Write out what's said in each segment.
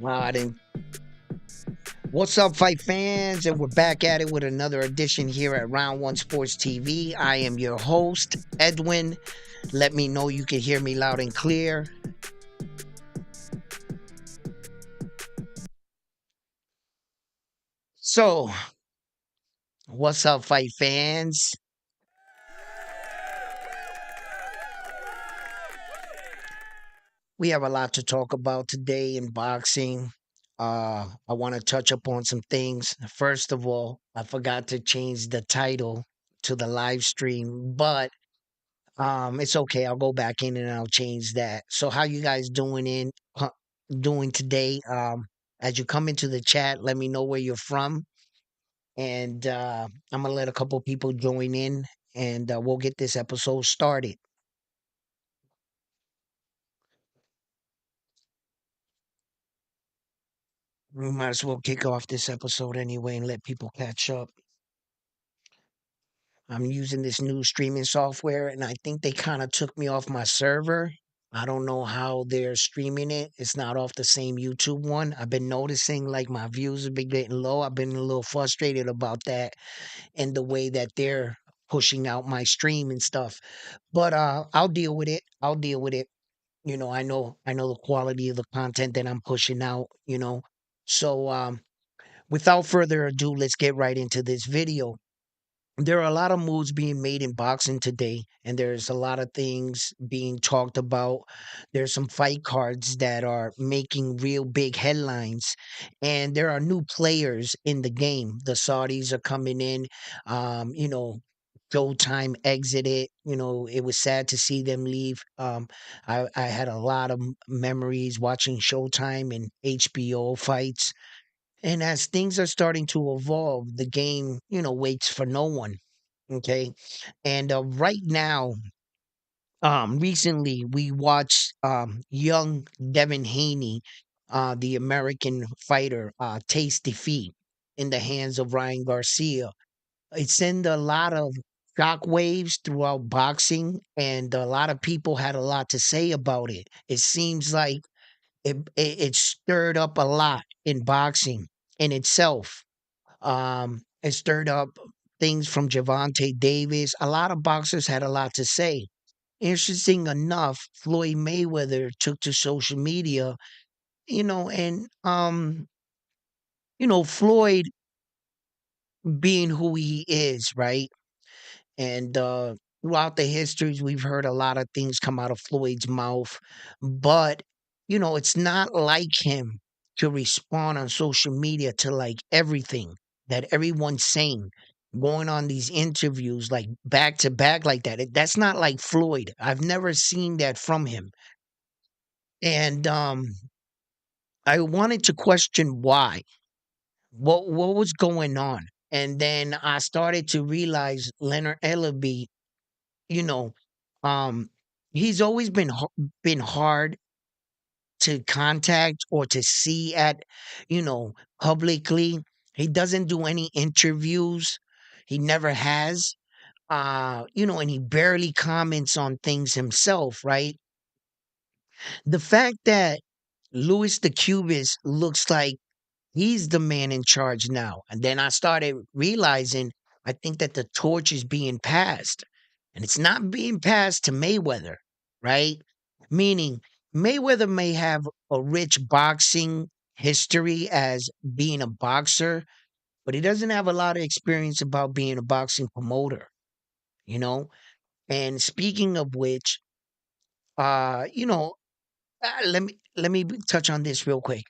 Then what's up, fight fans? And we're back at it with another edition here at Round One Sports TV. I am your host, Edwin. Let me know you can hear me loud and clear. So, what's up, fight fans? We have a lot to talk about today in boxing. I want to touch upon some things. First of all, I forgot to change the title to the live stream, but it's okay. I'll go back in and I'll change that. So how you guys doing today? As you come into the chat, let me know where you're from, and I'm gonna let a couple people join in, and we'll get this episode started. We might as well kick off this episode anyway and let people catch up. I'm using this new streaming software, and I think they kind of took me off my server. I don't know how they're streaming it. It's not off the same YouTube one. I've been noticing like my views have been getting low. I've been a little frustrated about that and the way that they're pushing out my stream and stuff. But I'll deal with it. I'll deal with it. I know the quality of the content that I'm pushing out. So without further ado, let's get right into this video. There are a lot of moves being made in boxing today, and there's a lot of things being talked about. There's some fight cards that are making real big headlines, and there are new players in the game. The Saudis are coming in. Showtime exited. It was sad to see them leave. I had a lot of memories watching Showtime and HBO fights. And as things are starting to evolve, the game, waits for no one. Okay. And right now, recently we watched young Devin Haney, the American fighter, taste defeat in the hands of Ryan Garcia. It sent a lot of shockwaves throughout boxing, and a lot of people had a lot to say about it. It seems like it stirred up a lot in boxing in itself. It stirred up things from Javante Davis. A lot of boxers had a lot to say. Interesting enough, Floyd Mayweather took to social media, and Floyd being who he is, right? And throughout the histories, we've heard a lot of things come out of Floyd's mouth, but it's not like him to respond on social media to like everything that everyone's saying, going on these interviews like back to back like that. That's not like Floyd. I've never seen that from him, and I wanted to question why. What was going on? And then I started to realize Leonard Ellaby, you know, um, he's always been hard to contact or to see at, publicly. He doesn't do any interviews. He never has. And he barely comments on things himself, right? The fact that Louis the Cubist looks like he's the man in charge now. And then I started realizing I think that the torch is being passed. And it's not being passed to Mayweather, right? Meaning Mayweather may have a rich boxing history as being a boxer, but he doesn't have a lot of experience about being a boxing promoter, you know? And speaking of which, uh, you know, let me touch on this real quick.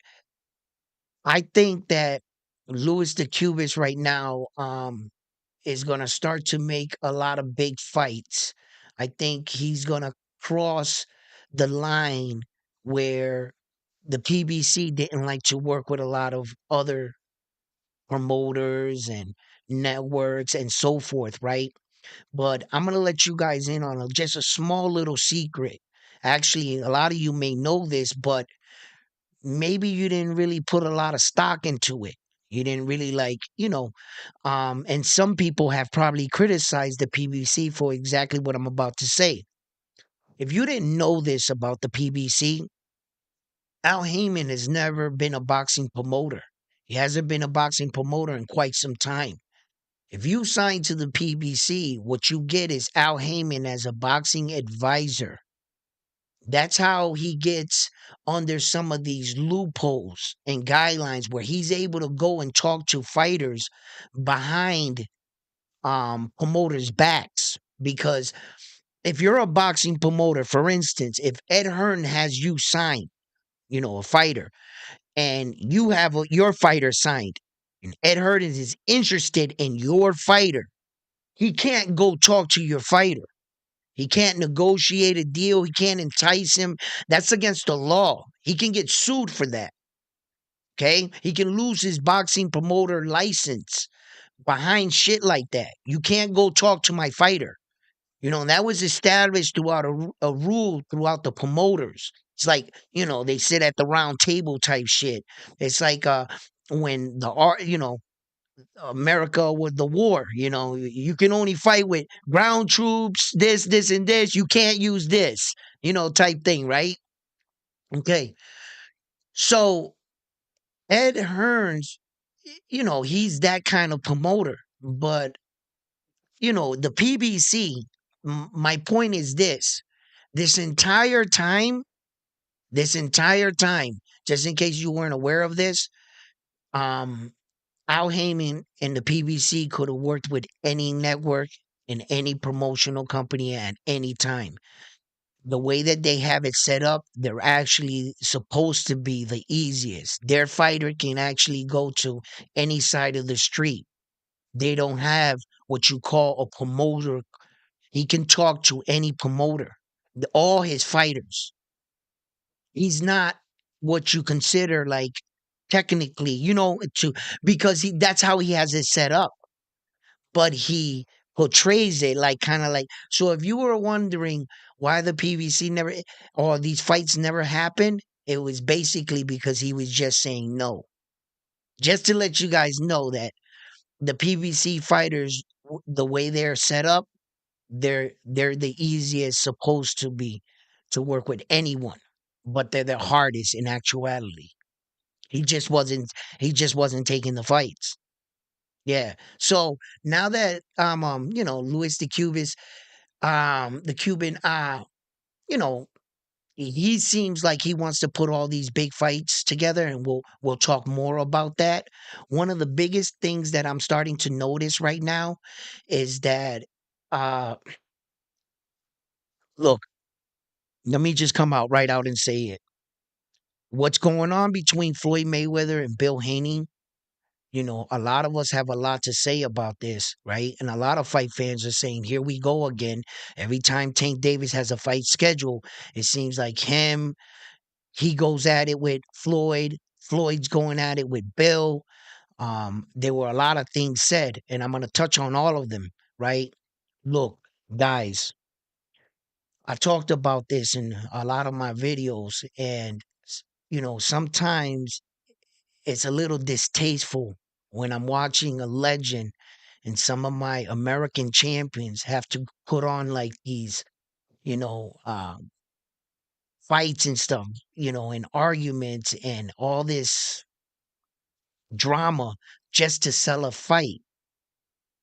I think that Louis the Cubist right now is gonna start to make a lot of big fights. I think he's gonna cross the line where the PBC didn't like to work with a lot of other promoters and networks and so forth, right? But I'm gonna let you guys in on just a small little secret. Actually, a lot of you may know this, but maybe you didn't really put a lot of stock into it. You didn't really and some people have probably criticized the PBC for exactly what I'm about to say. If you didn't know this about the PBC, Al Heyman has never been a boxing promoter. He hasn't been a boxing promoter in quite some time. If you sign to the PBC, what you get is Al Heyman as a boxing advisor. That's how he gets under some of these loopholes and guidelines where he's able to go and talk to fighters behind promoters' backs. Because if you're a boxing promoter, for instance, if Ed Hearn has you signed, a fighter, and you have your fighter signed, and Ed Hearn is interested in your fighter, he can't go talk to your fighter. He can't negotiate a deal. He can't entice him. That's against the law. He can get sued for that. Okay. He can lose his boxing promoter license behind shit like that. You can't go talk to my fighter. That was established throughout a rule throughout the promoters. It's like, they sit at the round table type shit. It's like when the art, America with the war. You can only fight with ground troops, this, and this. You can't use this, type thing, right? Okay. So Ed Hearns, he's that kind of promoter. But, the PBC, my point is this entire time, just in case you weren't aware of this, um, Al Heyman and the PBC could have worked with any network and any promotional company at any time. The way that they have it set up, they're actually supposed to be the easiest. Their fighter can actually go to any side of the street. They don't have what you call a promoter. He can talk to any promoter, all his fighters. He's not what you consider like technically, to because that's how he has it set up. But he portrays it like kind of like, so if you were wondering why the PVC never or these fights never happened, it was basically because he was just saying no. Just to let you guys know that the PVC fighters, the way they're set up, they're the easiest supposed to be to work with anyone, but they're the hardest in actuality. He just wasn't taking the fights. Yeah. So now that Luis the Cubis, the Cuban, you know, he seems like he wants to put all these big fights together, and we'll talk more about that. One of the biggest things that I'm starting to notice right now is that uh look, let me just come out right out and say it. What's going on between Floyd Mayweather and Bill Haney? A lot of us have a lot to say about this, right? And a lot of fight fans are saying, here we go again. Every time Tank Davis has a fight schedule, it seems like he goes at it with Floyd. Floyd's going at it with Bill. There were a lot of things said, and I'm going to touch on all of them, right? Look, guys, I talked about this in a lot of my videos, and, sometimes it's a little distasteful when I'm watching a legend and some of my American champions have to put on like these, you know, fights and stuff, and arguments and all this drama just to sell a fight.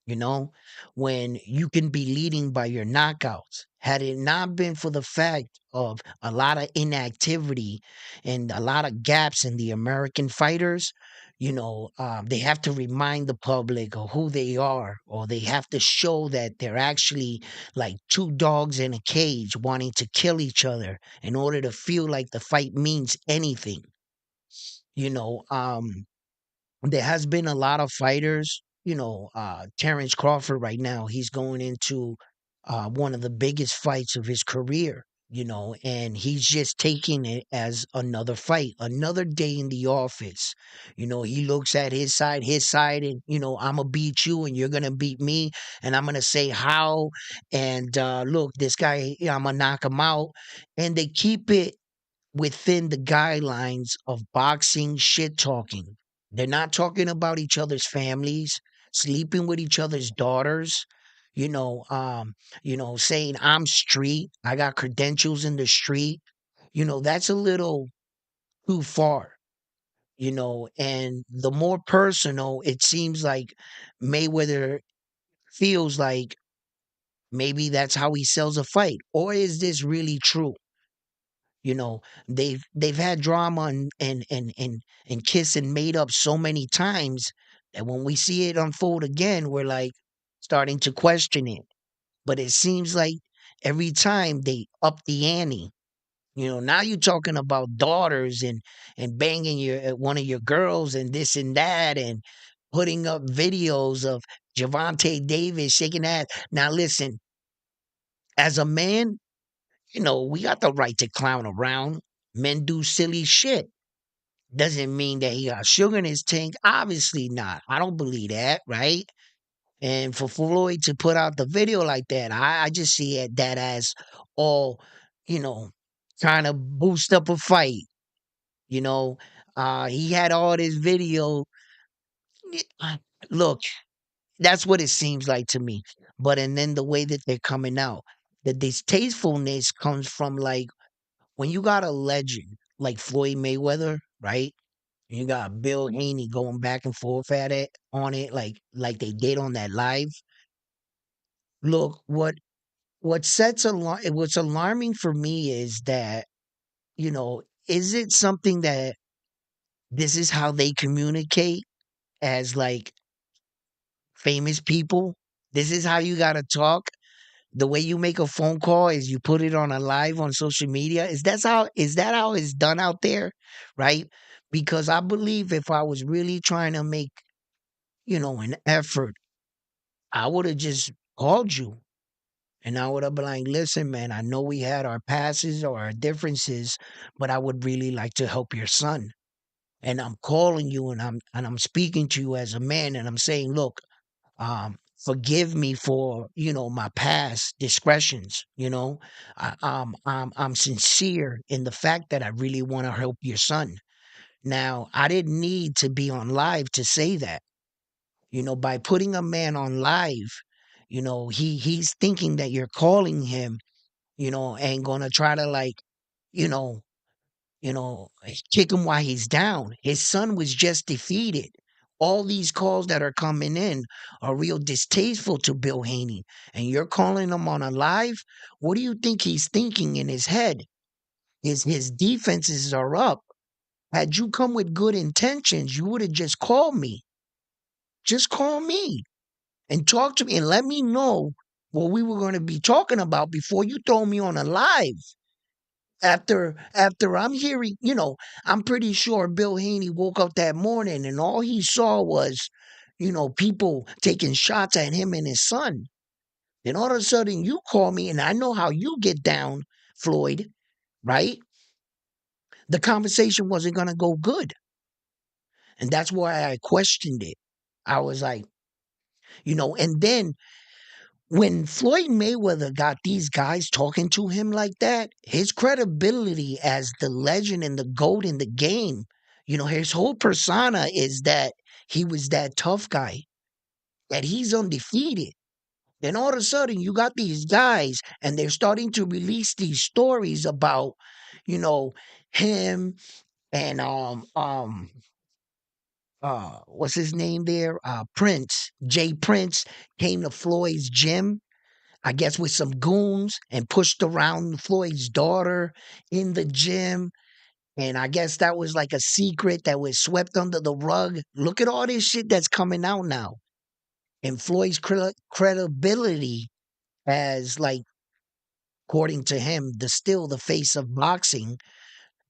you know, when you can be leading by your knockouts. Had it not been for the fact of a lot of inactivity and a lot of gaps in the American fighters, they have to remind the public of who they are, or they have to show that they're actually like two dogs in a cage wanting to kill each other in order to feel like the fight means anything. You know, there has been a lot of fighters, Terrence Crawford right now, he's going into one of the biggest fights of his career, and he's just taking it as another fight, another day in the office. He looks at his side, and, I'm going to beat you and you're going to beat me, and I'm going to say how. And look, this guy, I'm going to knock him out. And they keep it within the guidelines of boxing shit talking. They're not talking about each other's families, sleeping with each other's daughters, saying I'm street, I got credentials in the street. That's a little too far, and the more personal it seems like Mayweather feels like maybe that's how he sells a fight. Or is this really true? They've had drama and kiss and made up so many times that when we see it unfold again, we're like starting to question it. But it seems like every time they up the ante. Now you're talking about daughters and banging one of your girls and this and that and putting up videos of Javante Davis shaking that. Now listen, as a man, we got the right to clown around. Men do silly shit. Doesn't mean that he got sugar in his tank. Obviously not. I don't believe that, right? And for Floyd to put out the video like that, I just see that as all, you know, trying to boost up a fight. You know, he had all this video. Uh, Look, that's what it seems like to me. But and then the way that they're coming out, the distastefulness comes from like when you got a legend like Floyd Mayweather, right? You got Bill Haney going back and forth at it on it, like they did on that live. Look, what's alarming for me is that is it something that this is how they communicate as like famous people? This is how you gotta talk. The way you make a phone call is you put it on a live on social media. Is that how it's done out there? Right? Because I believe if I was really trying to make, an effort, I would have just called you and I would have been like, listen, man, I know we had our passes or our differences, but I would really like to help your son. And I'm calling you and I'm speaking to you as a man and I'm saying, look, forgive me for my past discretions. I'm sincere in the fact that I really want to help your son. Now I didn't need to be on live to say that. By putting a man on live, he's thinking that you're calling him, and gonna try to like you know kick him while he's down. His son was just defeated. All these calls that are coming in are real distasteful to Bill Haney. And you're calling him on a live? What do you think he's thinking in his head? His defenses are up. Had you come with good intentions, you would have just called me. Just call me and talk to me and let me know what we were going to be talking about before you throw me on a live. After I'm hearing, I'm pretty sure Bill Haney woke up that morning and all he saw was, people taking shots at him and his son. Then all of a sudden you call me and I know how you get down, Floyd, right? The conversation wasn't gonna go good. And that's why I questioned it. I was like, and then when Floyd Mayweather got these guys talking to him like that, his credibility as the legend and the GOAT in the game, his whole persona is that he was that tough guy, that he's undefeated. Then all of a sudden, you got these guys, and they're starting to release these stories about, you know, him and what's his name there? Prince, Jay Prince came to Floyd's gym, I guess with some goons and pushed around Floyd's daughter in the gym. And I guess that was like a secret that was swept under the rug. Look at all this shit that's coming out now. And Floyd's credibility as, like, according to him, still the face of boxing,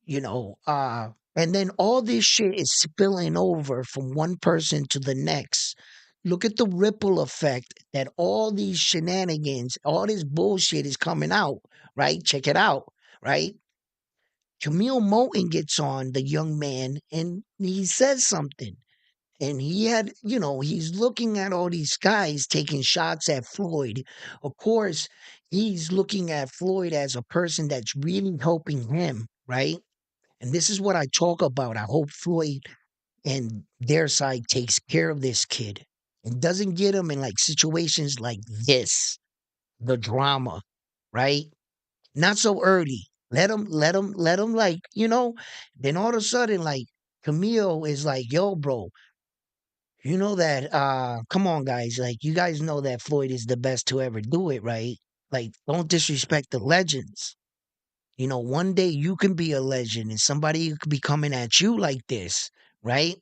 and then all this shit is spilling over from one person to the next. Look at the ripple effect that all these shenanigans, all this bullshit is coming out, right? Check it out, right? Camille Moton gets on the young man and he says something. And he's looking at all these guys taking shots at Floyd. Of course, he's looking at Floyd as a person that's really helping him, right? And this is what I talk about. I hope Floyd and their side takes care of this kid and doesn't get him in like situations like this, the drama, right? Not so early. Let him, like, then all of a sudden, like, Camille is like, yo, bro, you know that, come on, guys, like, you guys know that Floyd is the best to ever do it, right? Like, don't disrespect the legends. One day you can be a legend and somebody could be coming at you like this, right?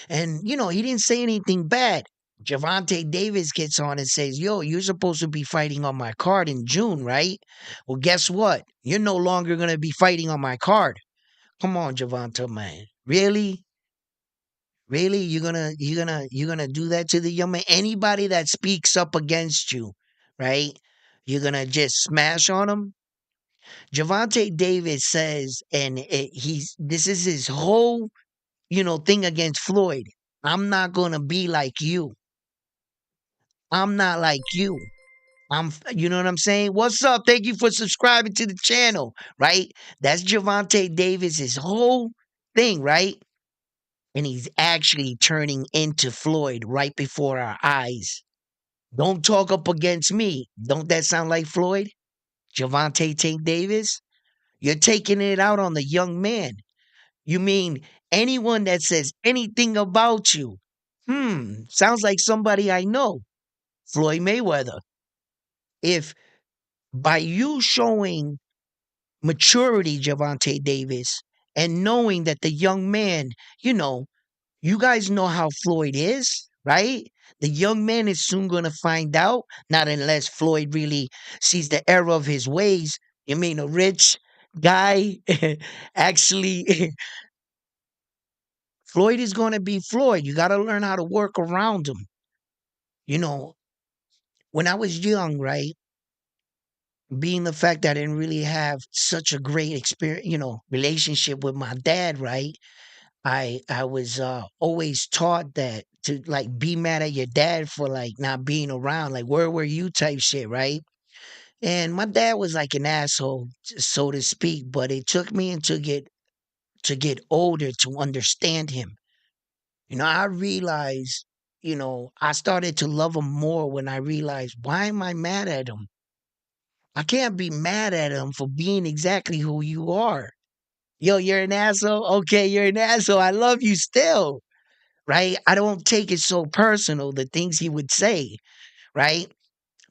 And, he didn't say anything bad. Javante Davis gets on and says, yo, you're supposed to be fighting on my card in June, right? Well, guess what? You're no longer going to be fighting on my card. Come on, Javante, man. Really? Really? You're gonna do that to the young man? Anybody that speaks up against you, right? You're gonna just smash on them? Javante Davis says, and this is his whole, thing against Floyd. I'm not gonna be like you. I'm not like you. You know what I'm saying? What's up? Thank you for subscribing to the channel, right? That's Javante Davis's whole thing, right? And he's actually turning into Floyd right before our eyes. Don't talk up against me. Don't that sound like Floyd? Javante Tank Davis? You're taking it out on the young man. You mean anyone that says anything about you? Sounds like somebody I know. Floyd Mayweather. If by you showing maturity, Javante Davis, and knowing that the young man, you know, you guys know how Floyd is, right? The young man is soon going to find out, not unless Floyd really sees the error of his ways. You mean a rich guy actually Floyd is going to be Floyd. You got to learn how to work around him. You know, when I was young, right? Being the fact that I didn't really have such a great experience, relationship with my dad, right? I was always taught that to, like, be mad at your dad for, like, not being around, like, where were you type shit, right? And my dad was like an asshole, so to speak, but it took me to get older to understand him. I realized, I started to love him more when I realized, why am I mad at him? I can't be mad at him for being exactly who you are. Yo, you're an asshole. Okay, you're an asshole. I love you still, right? I don't take it so personal, the things he would say, right?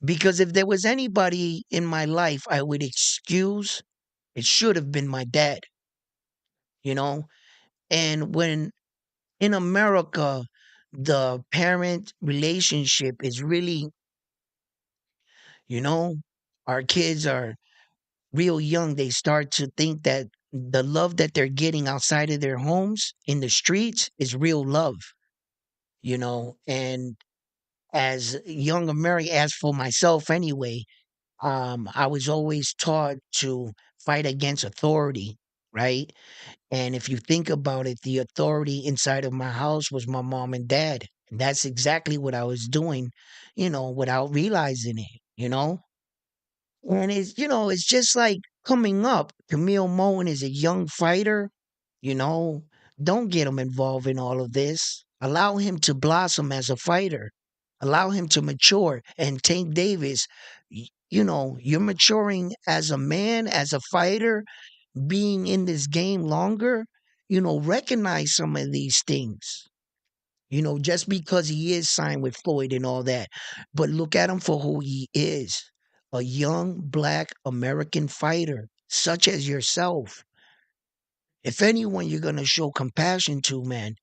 Because if there was anybody in my life I would excuse, it should have been my dad, you know? And when in America, the parent relationship is really, you know, our kids are real young. They start to think that the love that they're getting outside of their homes in the streets is real love, and as young American, as for myself anyway, I was always taught to fight against authority, right? And if you think about it, the authority inside of my house was my mom and dad. And that's exactly what I was doing, without realizing it. And it's just like coming up. Camille Moton is a young fighter, you know. Don't get him involved in all of this. Allow him to blossom as a fighter. Allow him to mature. And Tank Davis, you're maturing as a man, as a fighter, being in this game longer. Recognize some of these things. Just because he is signed with Floyd and all that. But look at him for who he is, a young black American fighter, such as yourself. If anyone you're going to show compassion to, man,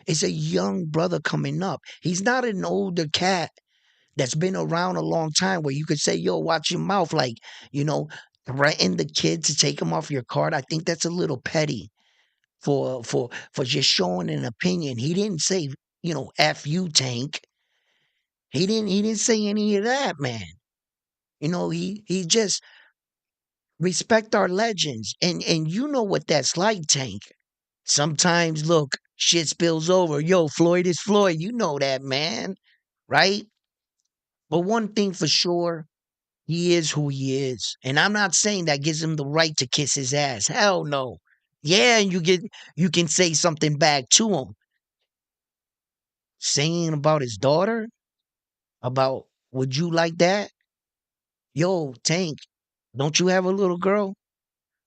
it's a young brother coming up. He's not an older cat that's been around a long time where you could say, yo, watch your mouth, like, you know, threaten the kid to take him off your card. I think that's a little petty for just showing an opinion. He didn't say, F you, Tank. He didn't say any of that, man. He just respect our legends. And you know what that's like, Tank. Sometimes look, shit spills over. Yo, Floyd is Floyd. You know that, man. Right? But one thing for sure, he is who he is. And I'm not saying that gives him the right to kiss his ass. Hell no. Yeah, and you can say something back to him. Saying about his daughter, about, would you like that? Yo, Tank, Don't you have a little girl?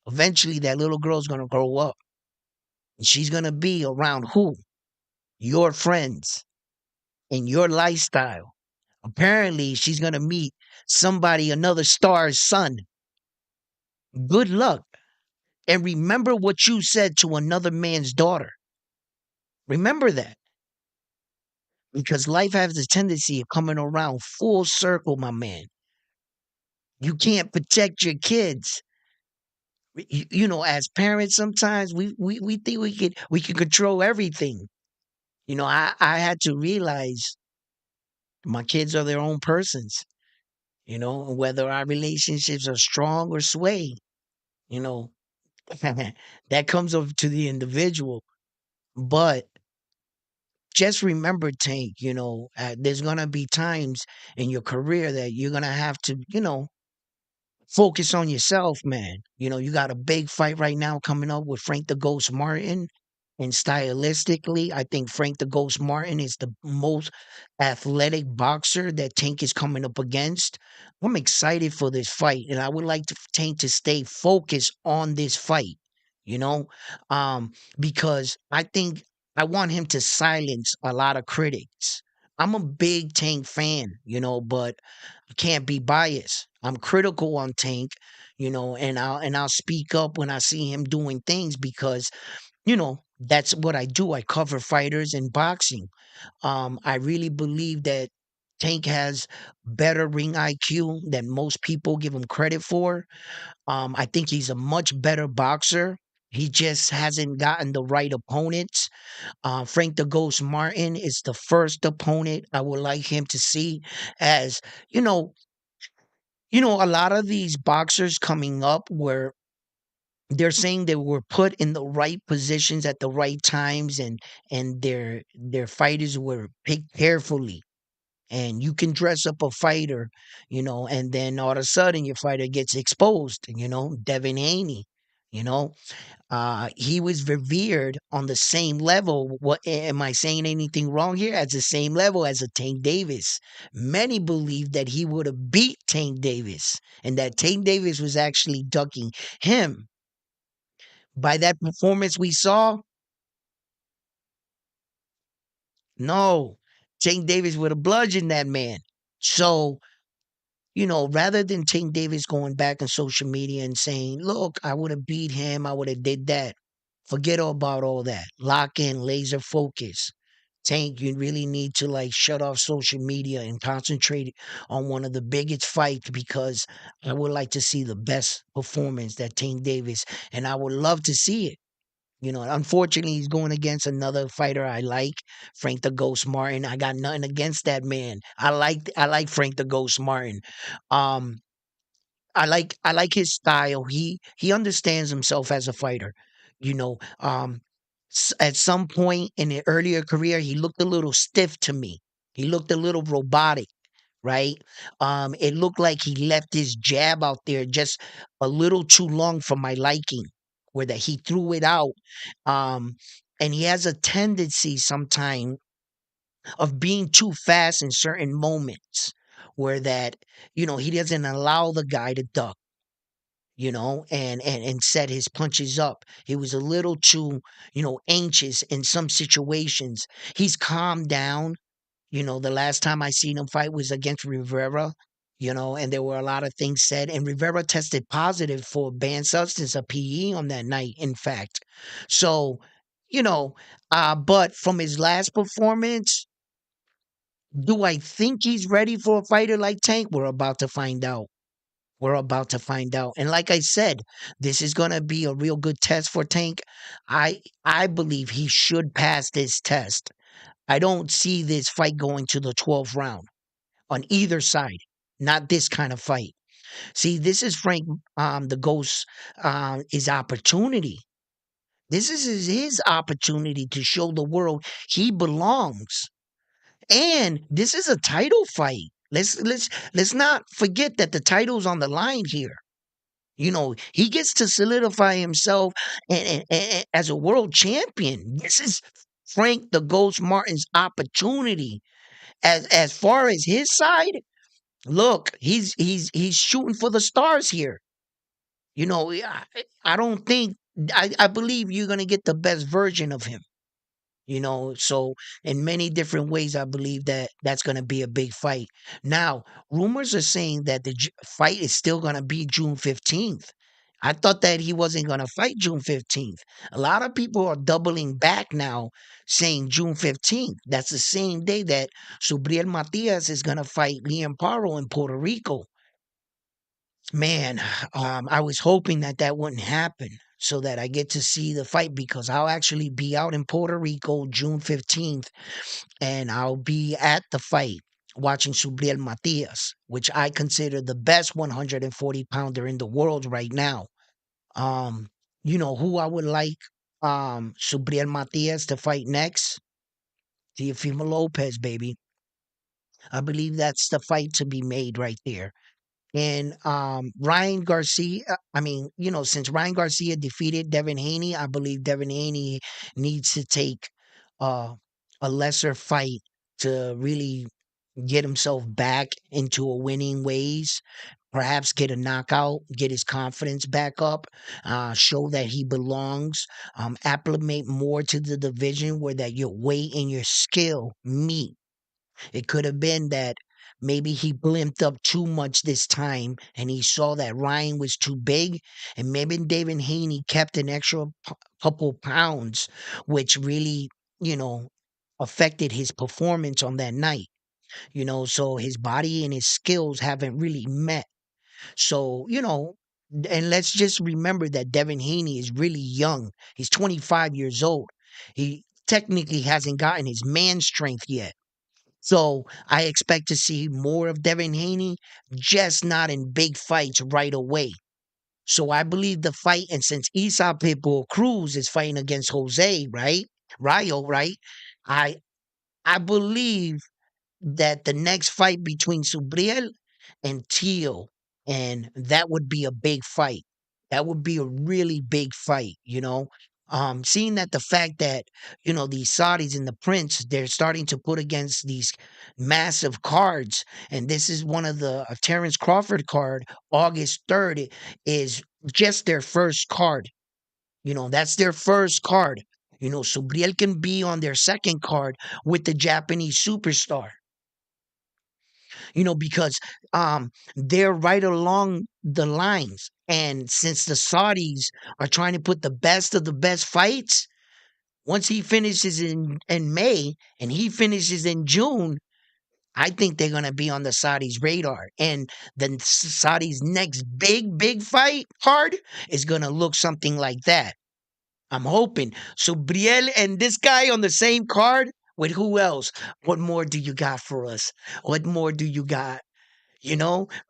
Eventually, that little girl's gonna grow up, and she's gonna be around who? Your friends and your lifestyle. Apparently, she's gonna meet somebody, another star's son. Good luck. And remember what you said to another man's daughter. Remember that. Because life has a tendency of coming around full circle, my man. You can't protect your kids. As parents, sometimes we think we can control everything. I had to realize my kids are their own persons, whether our relationships are strong or sway, you know, that comes up to the individual. But just remember, Tank, there's going to be times in your career that you're going to have to, focus on yourself, man. You got a big fight right now coming up with Frank the Ghost Martin. And stylistically, I think Frank the Ghost Martin is the most athletic boxer that Tank is coming up against. I'm excited for this fight, and I would like Tank to stay focused on this fight, you know, because I think I want him to silence a lot of critics. I'm a big Tank fan, but I can't be biased. I'm critical on Tank, and I'll speak up when I see him doing things because that's what I do. I cover fighters in boxing. I really believe that Tank has better ring IQ than most people give him credit for. I think he's a much better boxer. He just hasn't gotten the right opponents. Frank the Ghost Martin is the first opponent I would like him to see. As you know, a lot of these boxers coming up where they're saying they were put in the right positions at the right times, and their fighters were picked carefully. And you can dress up a fighter, and then all of a sudden your fighter gets exposed. Devin Haney, you know he was revered on the same level. What am I saying anything wrong here? As the same level as a Tank Davis. Many believe that he would have beat Tank Davis, and that Tank Davis was actually ducking him. By that performance we saw, no, Tank Davis would have bludgeoned that man. So, rather than Tank Davis going back on social media and saying, look, I would have beat him, I would have did that. Forget all about all that. Lock in, laser focus. Tank, you really need to shut off social media and concentrate on one of the biggest fights, because I would like to see the best performance that Tank Davis, and I would love to see it. Unfortunately, he's going against another fighter I like, Frank the Ghost Martin. I got nothing against that man. I like Frank the Ghost Martin. Um, I like his style. He understands himself as a fighter. You know, um, at some point in his earlier career, he looked a little stiff to me. He looked a little robotic, right? It looked like he left his jab out there just a little too long for my liking, where that he threw it out. Um, and he has a tendency sometimes of being too fast in certain moments, where that he doesn't allow the guy to duck. And set his punches up. He was a little too, anxious in some situations. He's calmed down. The last time I seen him fight was against Rivera, and there were a lot of things said. And Rivera tested positive for banned substance, a PE, on that night, in fact. So, but from his last performance, do I think he's ready for a fighter like Tank? We're about to find out. We're about to find out. And like I said, this is going to be a real good test for Tank. I believe he should pass this test. I don't see this fight going to the 12th round on either side. Not this kind of fight. See, this is Frank, the Ghost, his opportunity. This is his opportunity to show the world he belongs. And this is a title fight. Let's not forget that the title's on the line here. He gets to solidify himself as a world champion. This is Frank the Ghost Martin's opportunity. As far as his side, look, he's shooting for the stars here. I don't think I believe you're gonna get the best version of him. So in many different ways, I believe that that's going to be a big fight. Now, rumors are saying that the fight is still going to be June 15th. I thought that he wasn't going to fight June 15th. A lot of people are doubling back now, saying June 15th. That's the same day that Subriel Matias is going to fight Liam Paro in Puerto Rico. Man, I was hoping that that wouldn't happen so that I get to see the fight, because I'll actually be out in Puerto Rico June 15th, and I'll be at the fight watching Subriel Matias, which I consider the best 140 pounder in the world right now. Um, who I would like Subriel Matias to fight next? Teofimo Lopez, baby. I believe that's the fight to be made right there. And Ryan Garcia, I mean, since Ryan Garcia defeated Devin Haney, I believe Devin Haney needs to take uh, a lesser fight to really get himself back into a winning ways. Perhaps get a knockout, get his confidence back up, show that he belongs, acclimate more to the division where that your weight and your skill meet. It could have been that maybe he blimped up too much this time and he saw that Ryan was too big. And maybe David Haney kept an extra couple pounds, which really, you know, affected his performance on that night. So his body and his skills haven't really met. So, and let's just remember that Devin Haney is really young. He's 25 years old. He technically hasn't gotten his man strength yet. So I expect to see more of Devin Haney, just not in big fights right away. So I believe the fight, and since Isa Pitbull Cruz is fighting against Jose, right? Rayo, right? I I believe that the next fight between Subriel and Teal, and that would be a big fight. That would be a really big fight. Seeing that the fact that, these Saudis and the Prince, they're starting to put against these massive cards. And this is one of the Terrence Crawford card, August 3rd, is just their first card. That's their first card. Subriel can be on their second card with the Japanese superstar, because they're right along the lines. And since the Saudis are trying to put the best of the best fights, once he finishes in May and he finishes in June, I think they're going to be on the Saudis' radar. And the Saudis' next big fight card is going to look something like that. I'm hoping. So Brielle and this guy on the same card with who else? What more do you got for us? What more do you got?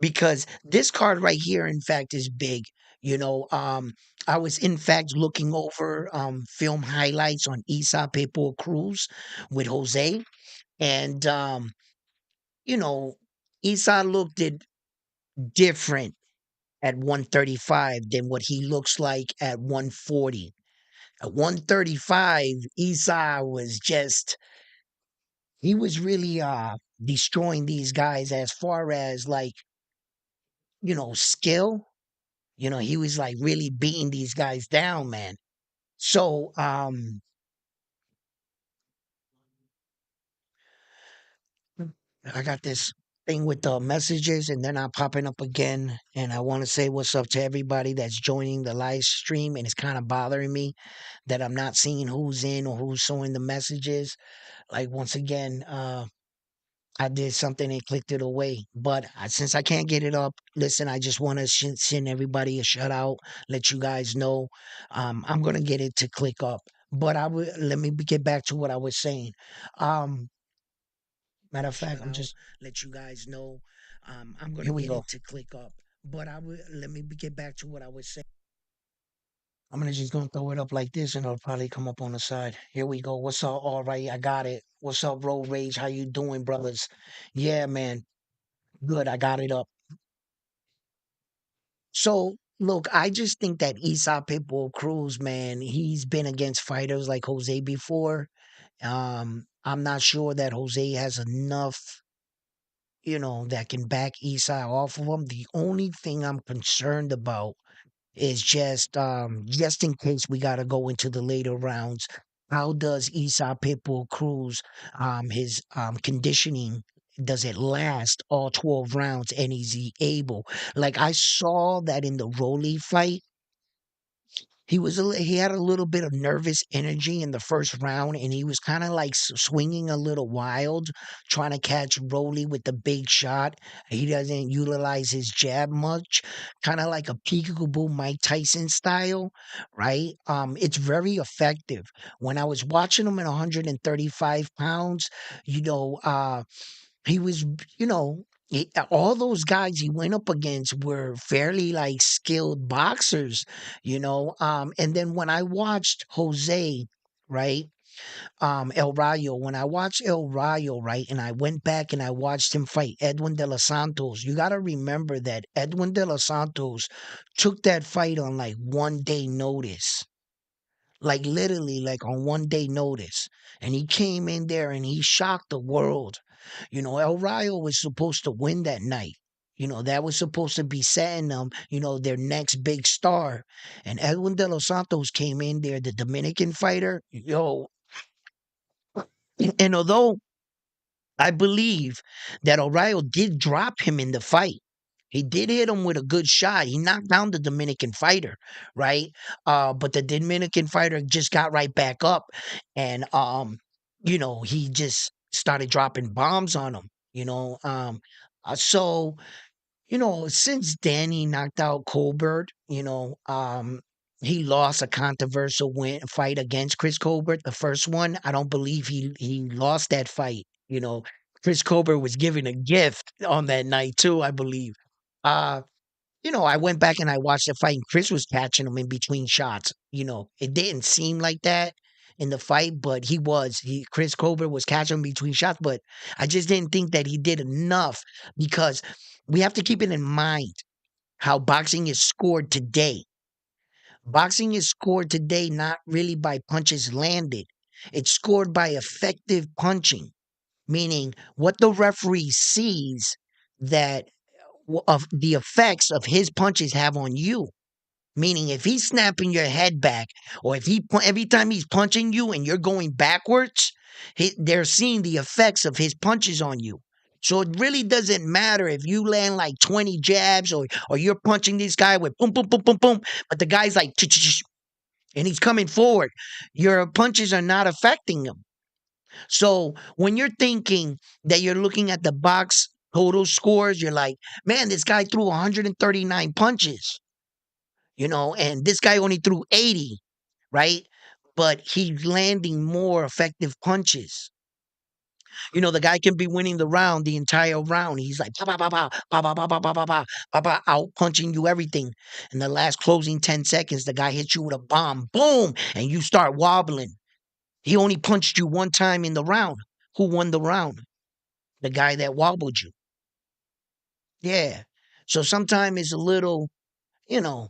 Because this card right here, in fact, is big. You know, um, I was in fact looking over film highlights on Isa Pepo Cruz with Jose, and you know, Isa looked it different at 135 than what he looks like at 140. At 135, Isa was just he was really destroying these guys as far as like, skill. He was like really beating these guys down, man. So, I got this thing with the messages and they're not popping up again. And I want to say what's up to everybody that's joining the live stream. And it's kind of bothering me that I'm not seeing who's in or who's showing the messages. Like, once again, I did something and clicked it away. But since I can't get it up, listen, I just want to send everybody a shout out, let you guys know. I'm going to get it to click up. But let me get back to what I was saying. Um, Matter of fact, I'm just let you guys know. I'm going to get it to click up. But let me get back to what I was saying. I'm gonna just gonna throw it up like this, and it'll probably come up on the side. Here we go. What's up? All right, I got it. What's up, Road Rage? How you doing, brothers? Yeah, man. Good, I got it up. So, look, I just think that Esau Pitbull Cruz, man, he's been against fighters like Jose before. I'm not sure that Jose has enough, that can back Esau off of him. The only thing I'm concerned about is just in case we gotta go into the later rounds. How does Esau Pitbull Cruz his conditioning, does it last all 12 rounds, and is he able, like I saw that in the Rolly fight, he had a little bit of nervous energy in the first round, and he was kind of like swinging a little wild, trying to catch Rolly with the big shot. He doesn't utilize his jab much, kind of like a peekaboo Mike Tyson style, right? It's very effective. When I was watching him at 135 pounds, you know, he was, you know, all those guys he went up against were fairly like skilled boxers, and then when I watched Jose, right? El Rayo, when I watched El Rayo, right, and I went back and I watched him fight Edwin de los Santos, you got to remember that Edwin de los Santos took that fight on like 1 day notice, like literally like on 1 day notice. And he came in there and he shocked the world. El Rayo was supposed to win that night. That was supposed to be setting them, their next big star. And Edwin de los Santos came in there, the Dominican fighter. And although I believe that O'Reilly did drop him in the fight. He did hit him with a good shot. He knocked down the Dominican fighter, right? But the Dominican fighter just got right back up, and he just started dropping bombs on him. So since Danny knocked out Colbert, he lost a controversial fight against Chris Colbert. The first one, I don't believe he lost that fight. Chris Colbert was given a gift on that night too, I believe. Uh, I went back and I watched the fight, and Chris was catching him in between shots. It didn't seem like that in the fight, but he was. Chris Colbert was catching him between shots, but I just didn't think that he did enough, because we have to keep it in mind how boxing is scored today. Boxing is scored today not really by punches landed. It's scored by effective punching, meaning what the referee sees that of the effects of his punches have on you. Meaning, if he's snapping your head back, or if every time he's punching you and you're going backwards, they're seeing the effects of his punches on you. So it really doesn't matter if you land like 20 jabs, or you're punching this guy with boom, boom, boom, boom, boom, but the guy's like, and he's coming forward. Your punches are not affecting him. So when you're thinking that you're looking at the box total scores, you're like, man, this guy threw 139 punches, and this guy only threw 80, right? But he's landing more effective punches. The guy can be winning the round, the entire round. He's like, pa, pa, pa, pa, pa, pa, pa, pa, pa, pa, pa, pa, pa, out punching you everything. In the last closing 10 seconds, the guy hits you with a bomb, boom, and you start wobbling. He only punched you one time in the round. Who won the round? The guy that wobbled you. Yeah. So sometimes it's a little, you know,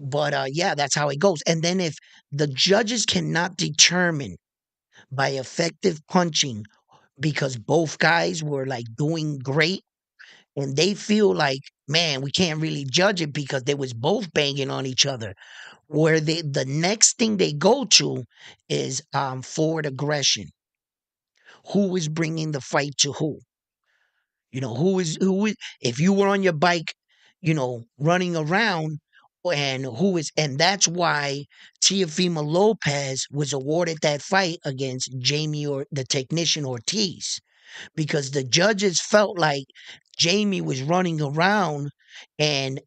but yeah, that's how it goes. And then if the judges cannot determine by effective punching, because both guys were like doing great, and they feel like, man, we can't really judge it because they was both banging on each other. Where the next thing they go to is forward aggression. Who is bringing the fight to who? Who is if you were on your bike, running around, and that's why Teofimo Lopez was awarded that fight against Jamie, or the technician, Ortiz, because the judges felt like Jamie was running around, and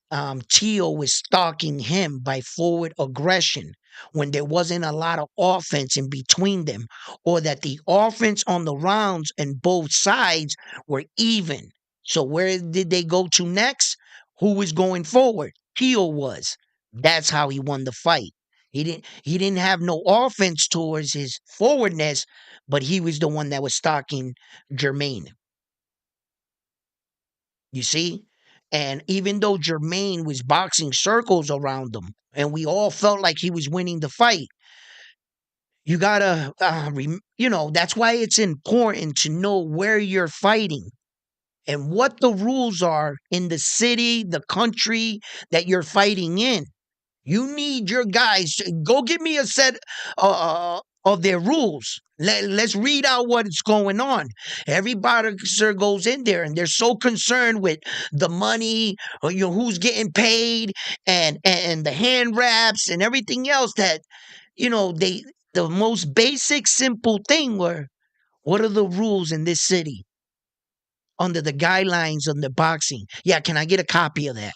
Tio was stalking him by forward aggression when there wasn't a lot of offense in between them, or that the offense on the rounds and both sides were even. So where did they go to next? Who was going forward? Tio was. That's how he won the fight. He didn't have no offense towards his forwardness, but he was the one that was stalking Jermaine. You see? And even though Jermaine was boxing circles around him, and we all felt like he was winning the fight, you gotta, that's why it's important to know where you're fighting and what the rules are in the city, the country that you're fighting in. You need your guys to go give me a set of their rules. Let's read out what's going on. Every boxer goes in there and they're so concerned with the money, or who's getting paid, and the hand wraps and everything else that they the most basic simple thing were, what are the rules in this city under the guidelines on the boxing? Yeah, can I get a copy of that?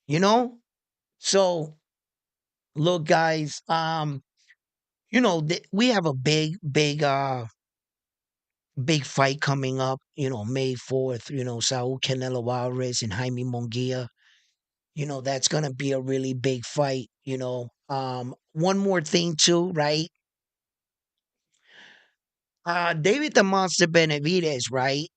You know? So look, guys, we have a big fight coming up, May 4th, Saul Canelo Alvarez and Jaime Munguia. That's gonna be a really big fight. One more thing too, right? David the Monster Benavidez, right?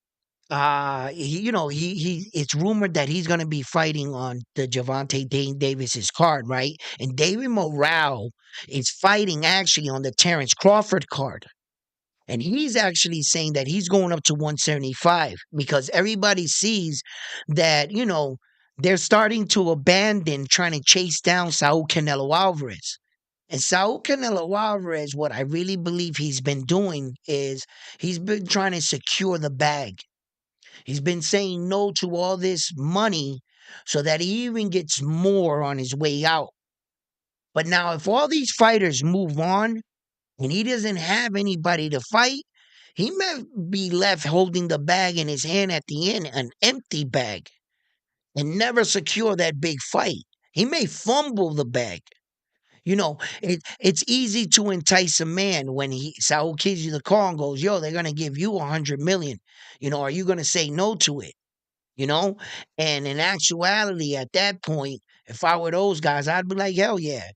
It's rumored that he's gonna be fighting on the Javante Dane Davis's card, right? And David Morale is fighting actually on the Terrence Crawford card. And he's actually saying that he's going up to 175 because everybody sees that, they're starting to abandon trying to chase down Saul Canelo Alvarez. And Saul Canelo Alvarez, what I really believe he's been doing is he's been trying to secure the bag. He's been saying no to all this money so that he even gets more on his way out. But now, if all these fighters move on and he doesn't have anybody to fight, he may be left holding the bag in his hand at the end, an empty bag, and never secure that big fight. He may fumble the bag. It's easy to entice a man when Saul gives you the call and goes, "Yo, they're gonna give you 100 million. Are you gonna say no to it?" You know, and in actuality, at that point, if I were those guys, I'd be like, "Hell yeah,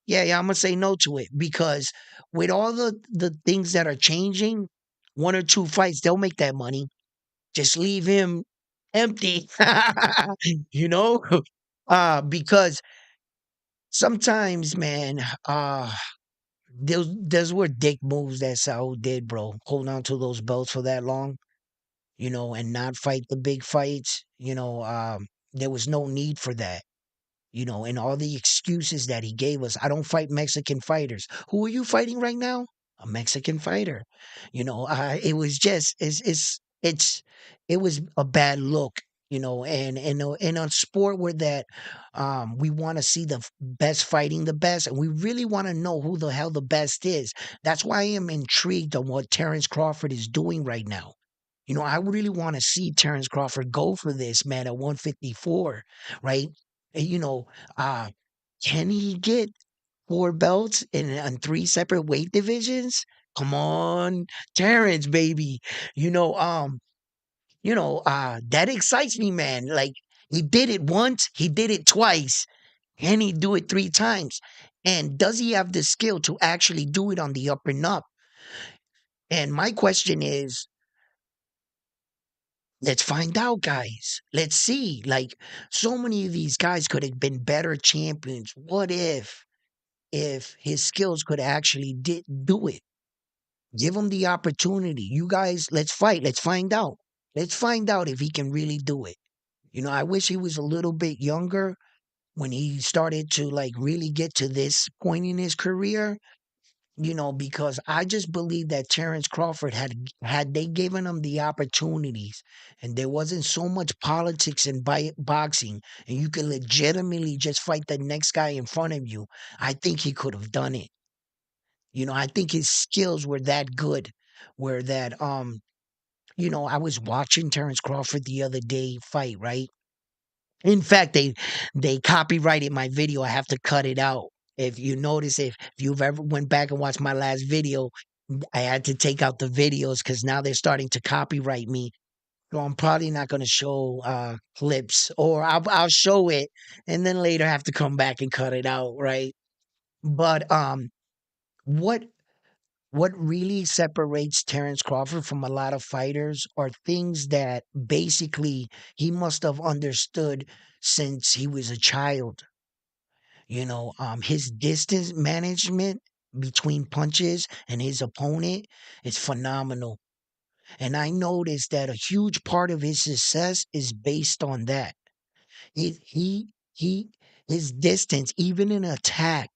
yeah, I'm gonna say no to it," because with all the things that are changing, one or two fights, they'll make that money. Just leave him empty, you know, because sometimes, man, those were dick moves that Saul did, bro. Hold on to those belts for that long, and not fight the big fights. There was no need for that. And all the excuses that he gave us. I don't fight Mexican fighters. Who are you fighting right now? A Mexican fighter. It was just it was a bad look. And in a sport where that we want to see the best fighting the best, and we really want to know who the hell the best is. That's why I am intrigued on what Terrence Crawford is doing right now. I really want to see Terrence Crawford go for this, man, at 154, right? And, uh, can he get four belts in three separate weight divisions? Come on, Terrence, baby. You know, um, that excites me, man. Like he did it once, he did it twice, and he do it three times. And does he have the skill to actually do it on the up and up? And my question is, let's find out, guys. Let's see. Like so many of these guys could have been better champions. What if his skills could actually do it? Give him the opportunity. You guys, let's fight. Let's find out. Let's find out if he can really do it. I wish he was a little bit younger when he started to like really get to this point in his career. Because I just believe that Terrence Crawford had they given him the opportunities and there wasn't so much politics in boxing and you could legitimately just fight the next guy in front of you, I think he could have done it. I think his skills were that good, where that I was watching Terrence Crawford the other day fight, right? In fact, they copyrighted my video. I have to cut it out. If you notice, if you've ever went back and watched my last video, I had to take out the videos because now they're starting to copyright me. So I'm probably not going to show clips, or I'll show it and then later have to come back and cut it out, right? But what what really separates Terrence Crawford from a lot of fighters are things that basically he must have understood since he was a child. His distance management between punches and his opponent is phenomenal. And I noticed that a huge part of his success is based on that. He he he His distance, even in attack,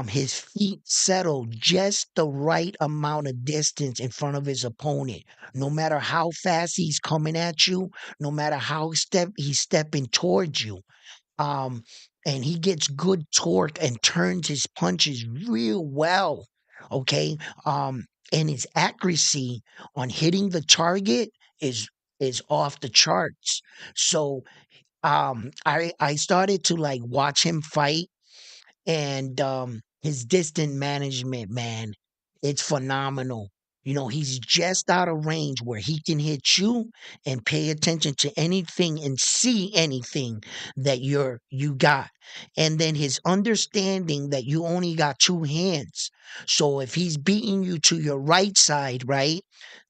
his feet settle just the right amount of distance in front of his opponent. No matter how fast he's coming at you, no matter how he's stepping towards you, um, and he gets good torque and turns his punches real well. Okay. And his accuracy on hitting the target is is off the charts. So I started to like watch him fight, and his distant management, man, it's phenomenal. You know, he's just out of range where he can hit you and pay attention to anything and see anything that you got. And then his understanding that you only got two hands. So if he's beating you to your right side, right?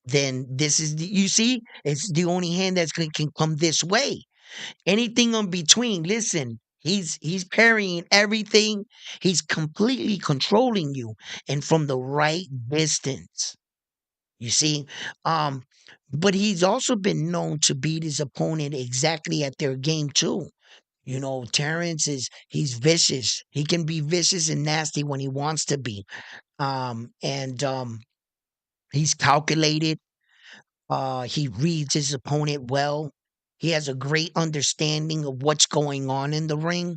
Then this is you see, it's the only hand that's can come this way. Anything in between, listen, he's parrying everything. He's completely controlling you, and from the right distance. You see, um, but he's also been known to beat his opponent exactly at their game too. You know, Terrence is he's vicious. He can be vicious and nasty when he wants to be. And he's calculated. He reads his opponent well. He has a great understanding of what's going on in the ring.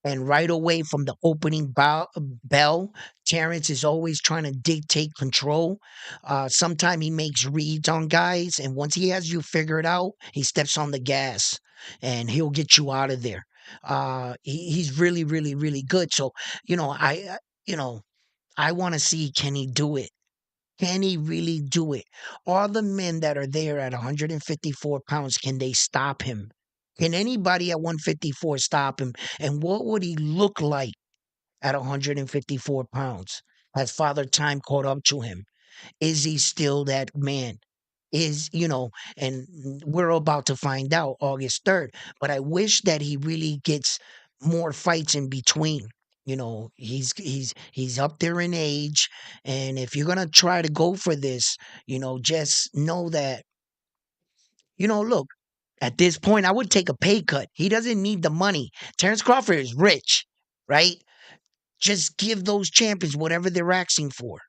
And right away from the opening bell, Terrence is always trying to dictate control. Sometimes he makes reads on guys, and once he has you figured out, he steps on the gas and he'll get you out of there. He's really, really, really good. So, you know, you know, I want to see, can he do it? Can he really do it? All the men that are there at 154 pounds, can they stop him? Can anybody at 154 stop him? And what would he look like at 154 pounds? Has Father Time caught up to him? Is he still that man? And we're about to find out August 3rd. But I wish that he really gets more fights in between. You know, he's up there in age, and if you're gonna try to go for this, just know that, look, at this point, I would take a pay cut. He doesn't need the money. Terrence Crawford is rich, right? Just give those champions whatever they're asking for.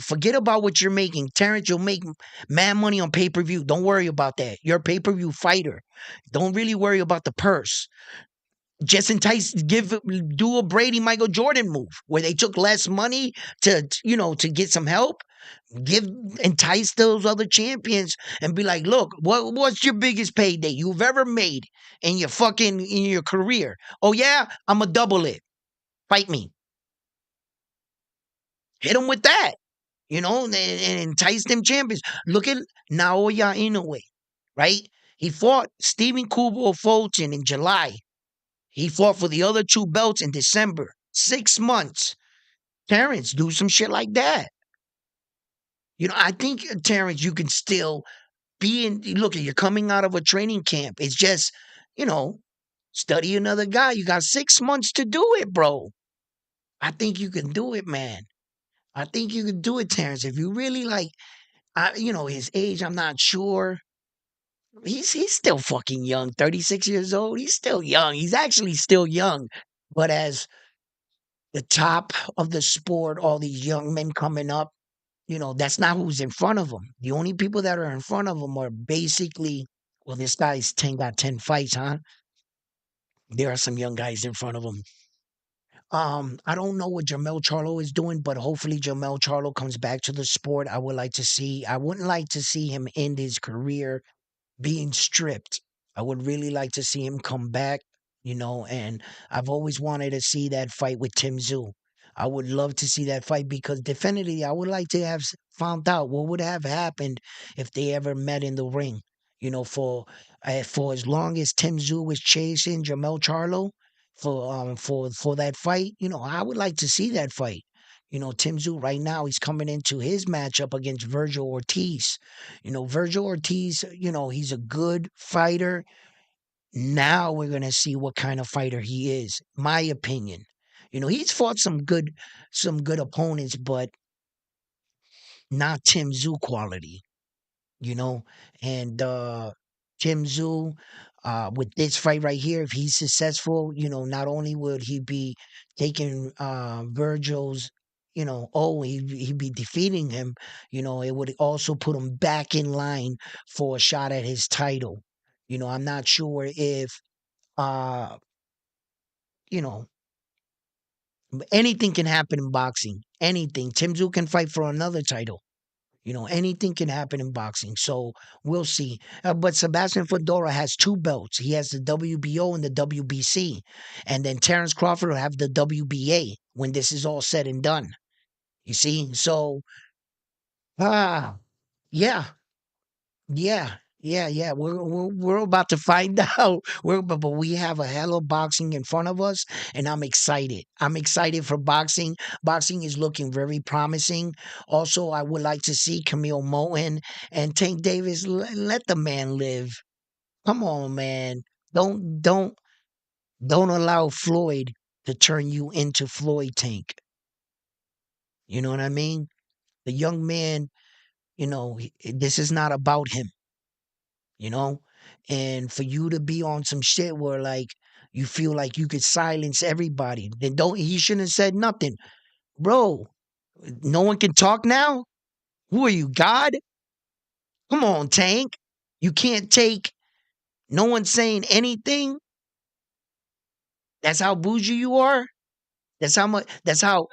Forget about what you're making. Terrence, you'll make mad money on pay per view. Don't worry about that. You're a pay per view fighter. Don't really worry about the purse. Just do a Brady Michael Jordan move where they took less money to get some help. Give entice those other champions and be like, look, what's your biggest payday you've ever made in your career? Oh yeah, I'm a double it. Fight me. Hit them with that. And entice them champions. Look at Naoya Inoue, right? He fought Stephen Kubo Fulton in July. He fought for the other two belts in December. 6 months. Terrence, do some shit like that. I think, Terrence, you can still look, you're coming out of a training camp. It's just, you know, study another guy. You got 6 months to do it, bro. I think you can do it, man. I think you can do it, Terrence. If you really like, his age, I'm not sure. He's still fucking young, 36 years old. He's still young. He's actually still young. But as the top of the sport, all these young men coming up, that's not who's in front of him. The only people that are in front of him are basically, well, this guy's got 10 fights, huh? There are some young guys in front of him. I don't know what Jamel Charlo is doing, but hopefully Jamel Charlo comes back to the sport. I wouldn't like to see him end his career being stripped. I would really like to see him come back, and I've always wanted to see that fight with Tim Tszyu. I would love to see that fight because definitely I would like to have found out what would have happened if they ever met in the ring. For as long as Tim Tszyu was chasing Jamel Charlo for that fight, I would like to see that fight. Tim Tszyu right now he's coming into his matchup against Virgil Ortiz. Virgil Ortiz, he's a good fighter. Now we're gonna see what kind of fighter he is. My opinion. He's fought some good opponents, but not Tim Tszyu quality. you know, and Tim Tszyu, with this fight right here, if he's successful, not only would he be taking Virgil's, he'd be defeating him, it would also put him back in line for a shot at his title. I'm not sure if, uh, you know, anything can happen in boxing. Anything. Tim Tszyu can fight for another title. Anything can happen in boxing. So we'll see. But Sebastian Fedora has two belts. He has the WBO and the WBC. And then Terrence Crawford will have the WBA when this is all said and done. You see? So, ah, yeah. Yeah. We're about to find out. But we have a hell of boxing in front of us, and I'm excited. I'm excited for boxing. Boxing is looking very promising. Also, I would like to see Camille Moton and Tank Davis. Let the man live. Come on, man. Don't don't don't allow Floyd to turn you into Floyd Tank. You know what I mean? The young man. This is not about him. you know? And for you to be on some shit where like you feel like you could silence everybody, then don't he shouldn't have said nothing. Bro, no one can talk now? Who are you, God? Come on, Tank. You can't take no one saying anything. That's how bougie you are. That's how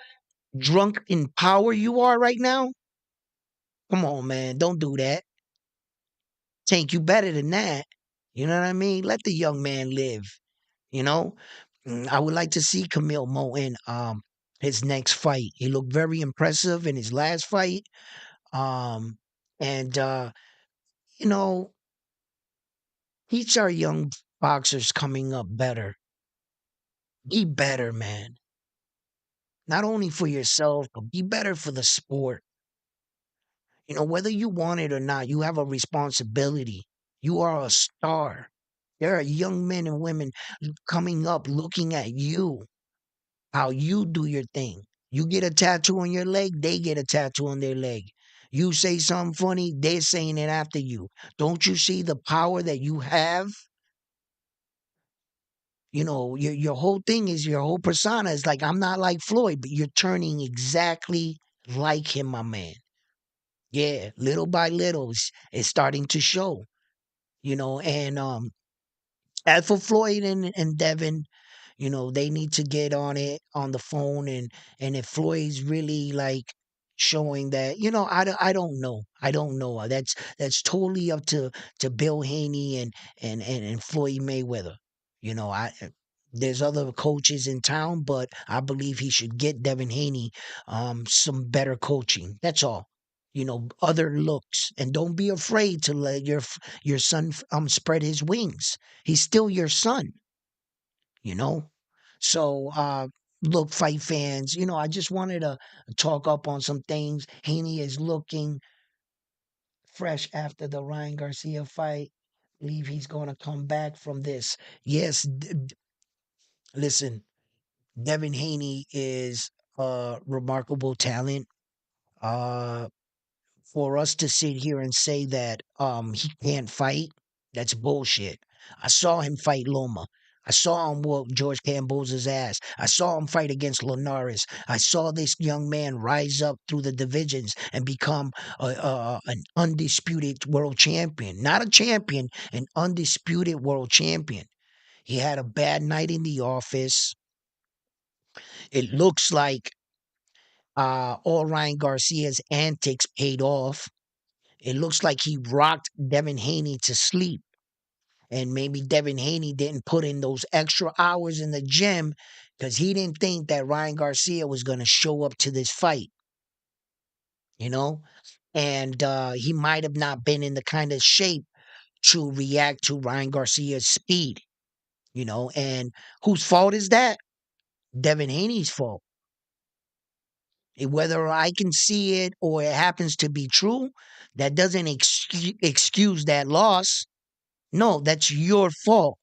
drunk in power you are right now. Come on, man. Don't do that. Tank, you better than that. You know what I mean? Let the young man live. You know, I would like to see Camille Moton his next fight. He looked very impressive in his last fight. Um, and you know, teach our young boxers coming up better. Be better, man. Not only for yourself, but be better for the sport. Whether you want it or not, you have a responsibility. You are a star. There are young men and women coming up looking at you, how you do your thing. You get a tattoo on your leg, they get a tattoo on their leg. You say something funny, they're saying it after you. Don't you see the power that you have? Your whole thing is your whole persona is like, I'm not like Floyd, but you're turning exactly like him, my man. Yeah, little by little, it's starting to show, and as for Floyd and Devin, they need to get on it on the phone, and if Floyd's really like showing that, I don't know. I don't know. That's totally up to Bill Haney and Floyd Mayweather. There's other coaches in town, but I believe he should get Devin Haney some better coaching. That's all. Other looks, and don't be afraid to let your son spread his wings. He's still your son, you know? So, look, fight fans, I just wanted to talk up on some things. Haney is looking fresh after the Ryan Garcia fight. Believe he's going to come back from this. Yes, listen, Devin Haney is a remarkable talent. Uh, for us to sit here and say that he can't fight, that's bullshit. I saw him fight Loma. I saw him whoop George Camboza's ass. I saw him fight against Linares. I saw this young man rise up through the divisions and become an undisputed world champion. Not a champion, an undisputed world champion. He had a bad night in the office. It looks like all Ryan Garcia's antics paid off. It looks like he rocked Devin Haney to sleep. And maybe Devin Haney didn't put in those extra hours in the gym because he didn't think that Ryan Garcia was going to show up to this fight, you know? And he might have not been in the kind of shape to react to Ryan Garcia's speed, And whose fault is that? Devin Haney's fault. Whether I can see it or it happens to be true, that doesn't excuse that loss. No, that's your fault.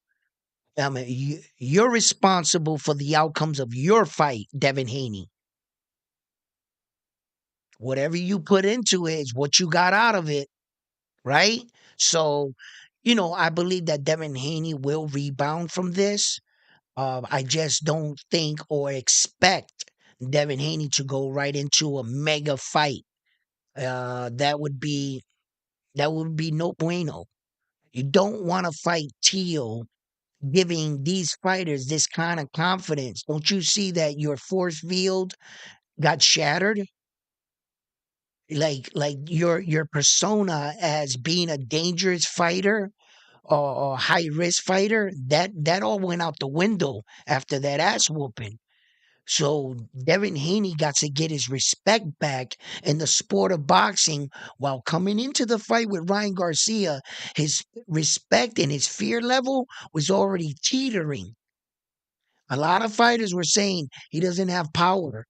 I mean, you're responsible for the outcomes of your fight, Devin Haney. Whatever you put into it is what you got out of it, right? So I believe that Devin Haney will rebound from this. I just don't think or expect Devin Haney to go right into a mega fight. That would be no bueno. You don't want to fight Teal, giving these fighters this kind of confidence. Don't you see that your force field got shattered? Like your persona as being a dangerous fighter or high risk fighter, that all went out the window after that ass whooping. So Devin Haney got to get his respect back in the sport of boxing while coming into the fight with Ryan Garcia. His respect and his fear level was already teetering. A lot of fighters were saying he doesn't have power.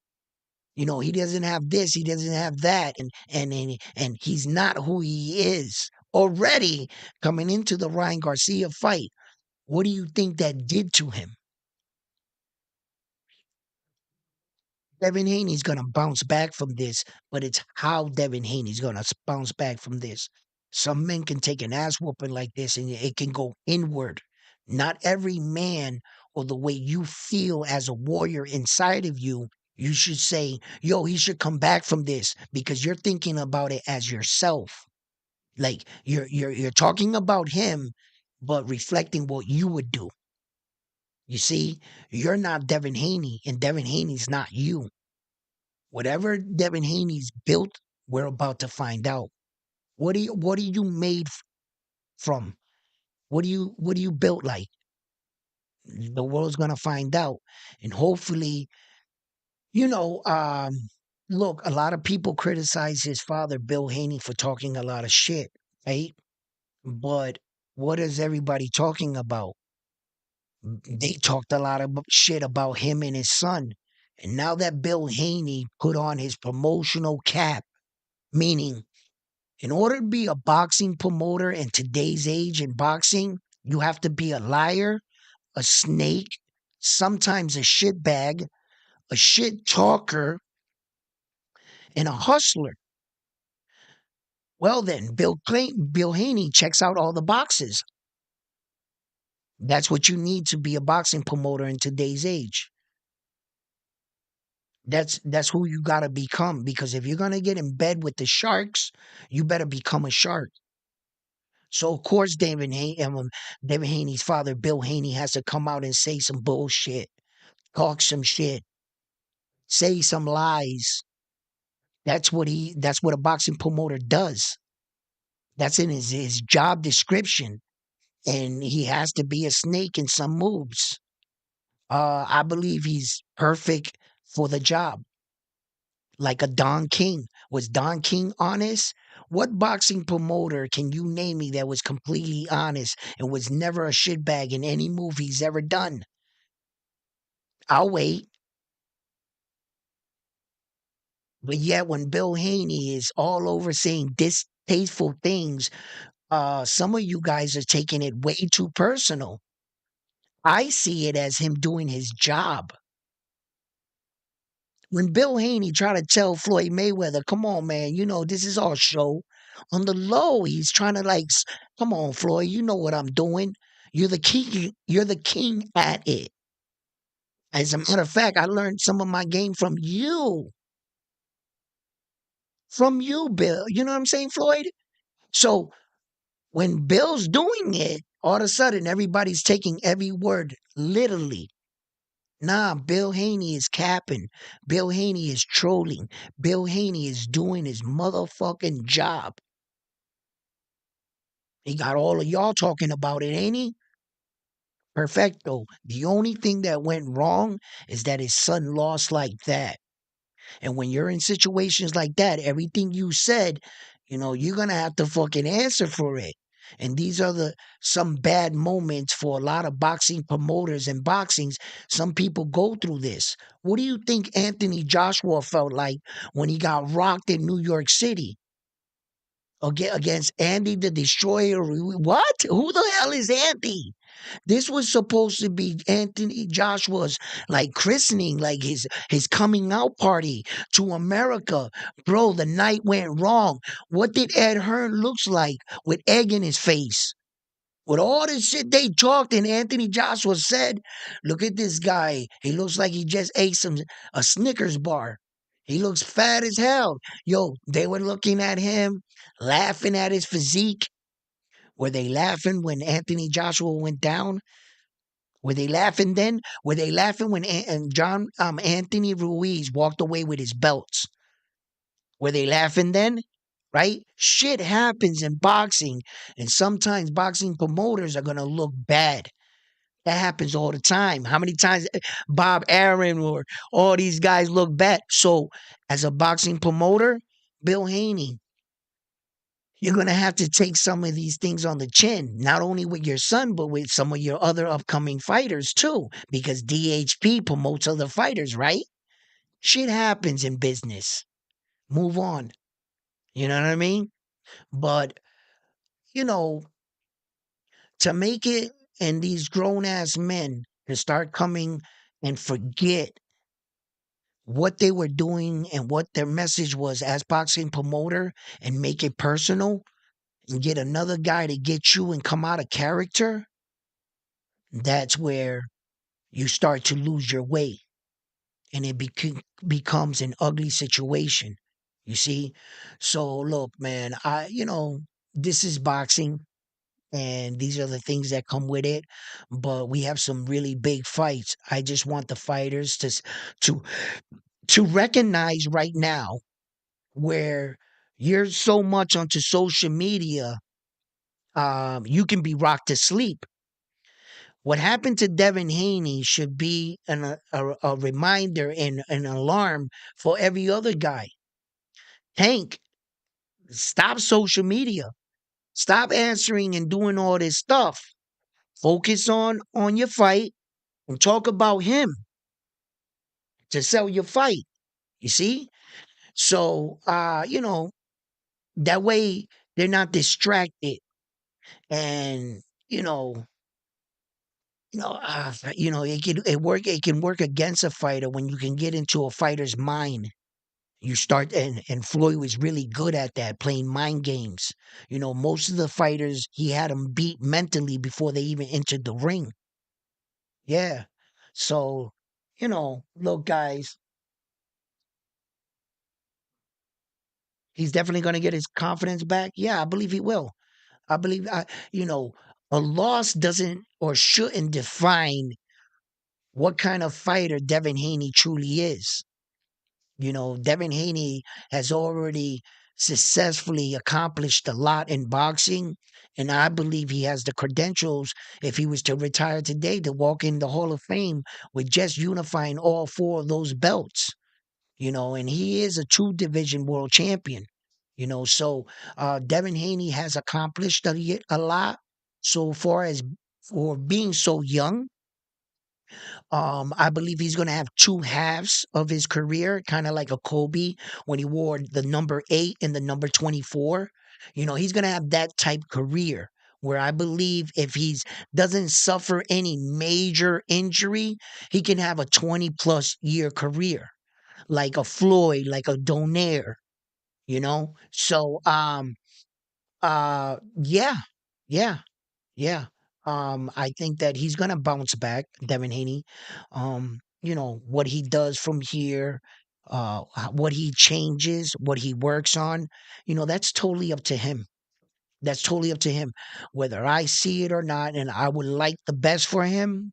He doesn't have this, he doesn't have that, and he's not who he is already coming into the Ryan Garcia fight. What do you think that did to him? Devin Haney's gonna bounce back from this, but it's how Devin Haney's gonna bounce back from this. Some men can take an ass whooping like this and it can go inward. Not every man or the way you feel as a warrior inside of you, you should say, yo, he should come back from this because you're thinking about it as yourself. Like you're talking about him, but reflecting what you would do. You see, you're not Devin Haney, and Devin Haney's not you. Whatever Devin Haney's built, we're about to find out. What are you made from? What are you built like? The world's gonna find out. And hopefully, you know, look, a lot of people criticize his father, Bill Haney, for talking a lot of shit, right? But what is everybody talking about? They talked a lot of shit about him and his son. And now that Bill Haney put on his promotional cap, meaning in order to be a boxing promoter in today's age in boxing, you have to be a liar, a snake, sometimes a shitbag, a shit talker, and a hustler. Well, then, Bill Haney checks out all the boxes. That's what you need to be a boxing promoter in today's age. That's who you gotta become because if you're gonna get in bed with the sharks, you better become a shark. So of course David Haney's father, Bill Haney, has to come out and say some bullshit, talk some shit, say some lies. That's what a boxing promoter does. That's in his job description. And he has to be a snake in some moves. I believe he's perfect for the job. Like a Don King. Was Don King honest? What boxing promoter can you name me that was completely honest and was never a shitbag in any move he's ever done? I'll wait. But yet, when Bill Haney is all over saying distasteful things, some of you guys are taking it way too personal. I see it as him doing his job. When Bill Haney tried to tell Floyd Mayweather, come on, man, this is our show. On the low, he's trying to come on, Floyd, you know what I'm doing. You're the king at it. As a matter of fact, I learned some of my game from you. From you, Bill. You know what I'm saying, Floyd? So when Bill's doing it, all of a sudden everybody's taking every word literally. Nah, Bill Haney is capping. Bill Haney is trolling. Bill Haney is doing his motherfucking job. He got all of y'all talking about it, ain't he? Perfecto. The only thing that went wrong is that his son lost like that. And when you're in situations like that, everything you said, you're gonna have to fucking answer for it. And these are some bad moments for a lot of boxing promoters and boxings. Some people go through this. What do you think Anthony Joshua felt like when he got rocked in New York City against Andy the Destroyer? What? Who the hell is Andy? This was supposed to be Anthony Joshua's christening, like his coming out party to America. Bro, the night went wrong. What did Ed Hearn looks like with egg in his face? With all the shit they talked and Anthony Joshua said, look at this guy. He looks like he just ate a Snickers bar. He looks fat as hell. Yo, they were looking at him, laughing at his physique. Were they laughing when Anthony Joshua went down? Were they laughing then? Were they laughing when and John Anthony Ruiz walked away with his belts? Were they laughing then? Right? Shit happens in boxing, and sometimes boxing promoters are gonna look bad. That happens all the time. How many times Bob Aaron or all these guys look bad? So, as a boxing promoter, Bill Haney, you're gonna have to take some of these things on the chin, not only with your son, but with some of your other upcoming fighters too, because DHP promotes other fighters, right? Shit happens in business. Move on. You know what I mean? But you know, to make it and these grown ass men to start coming and forget what they were doing and what their message was as boxing promoter and make it personal and get another guy to get you and come out of character, that's where you start to lose your way and it becomes an ugly situation. You see? So look, man, this is boxing and these are the things that come with it. But we have some really big fights. I just want the fighters to to recognize right now where you're so much onto social media, you can be rocked to sleep. What happened to Devin Haney should be a reminder and an alarm for every other guy. Tank, stop social media. Stop answering and doing all this stuff. Focus on your fight and talk about him to sell your fight. You see? So that way they're not distracted and it can work against a fighter when you can get into a fighter's mind. You start and Floyd was really good at that, playing mind games. Most of the fighters he had them beat mentally before they even entered the ring. Yeah. So, look guys, he's definitely going to get his confidence back. Yeah, I believe he will. I believe a loss doesn't or shouldn't define what kind of fighter Devin Haney truly is. Devin Haney has already successfully accomplished a lot in boxing, and I believe he has the credentials, if he was to retire today, to walk in the Hall of Fame with just unifying all four of those belts. And he is a two-division world champion. So Devin Haney has accomplished a lot so far as for being so young. I believe he's going to have two halves of his career, kind of like a Kobe when he wore the number 8 and the number 24. He's going to have that type career where I believe if he's doesn't suffer any major injury, he can have a 20 plus year career, like a Floyd, like a Donaire. So yeah, yeah. Yeah. I think that he's gonna bounce back, Devin Haney. What he does from here, what he changes, what he works on, that's totally up to him. That's totally up to him. Whether I see it or not, and I would like the best for him,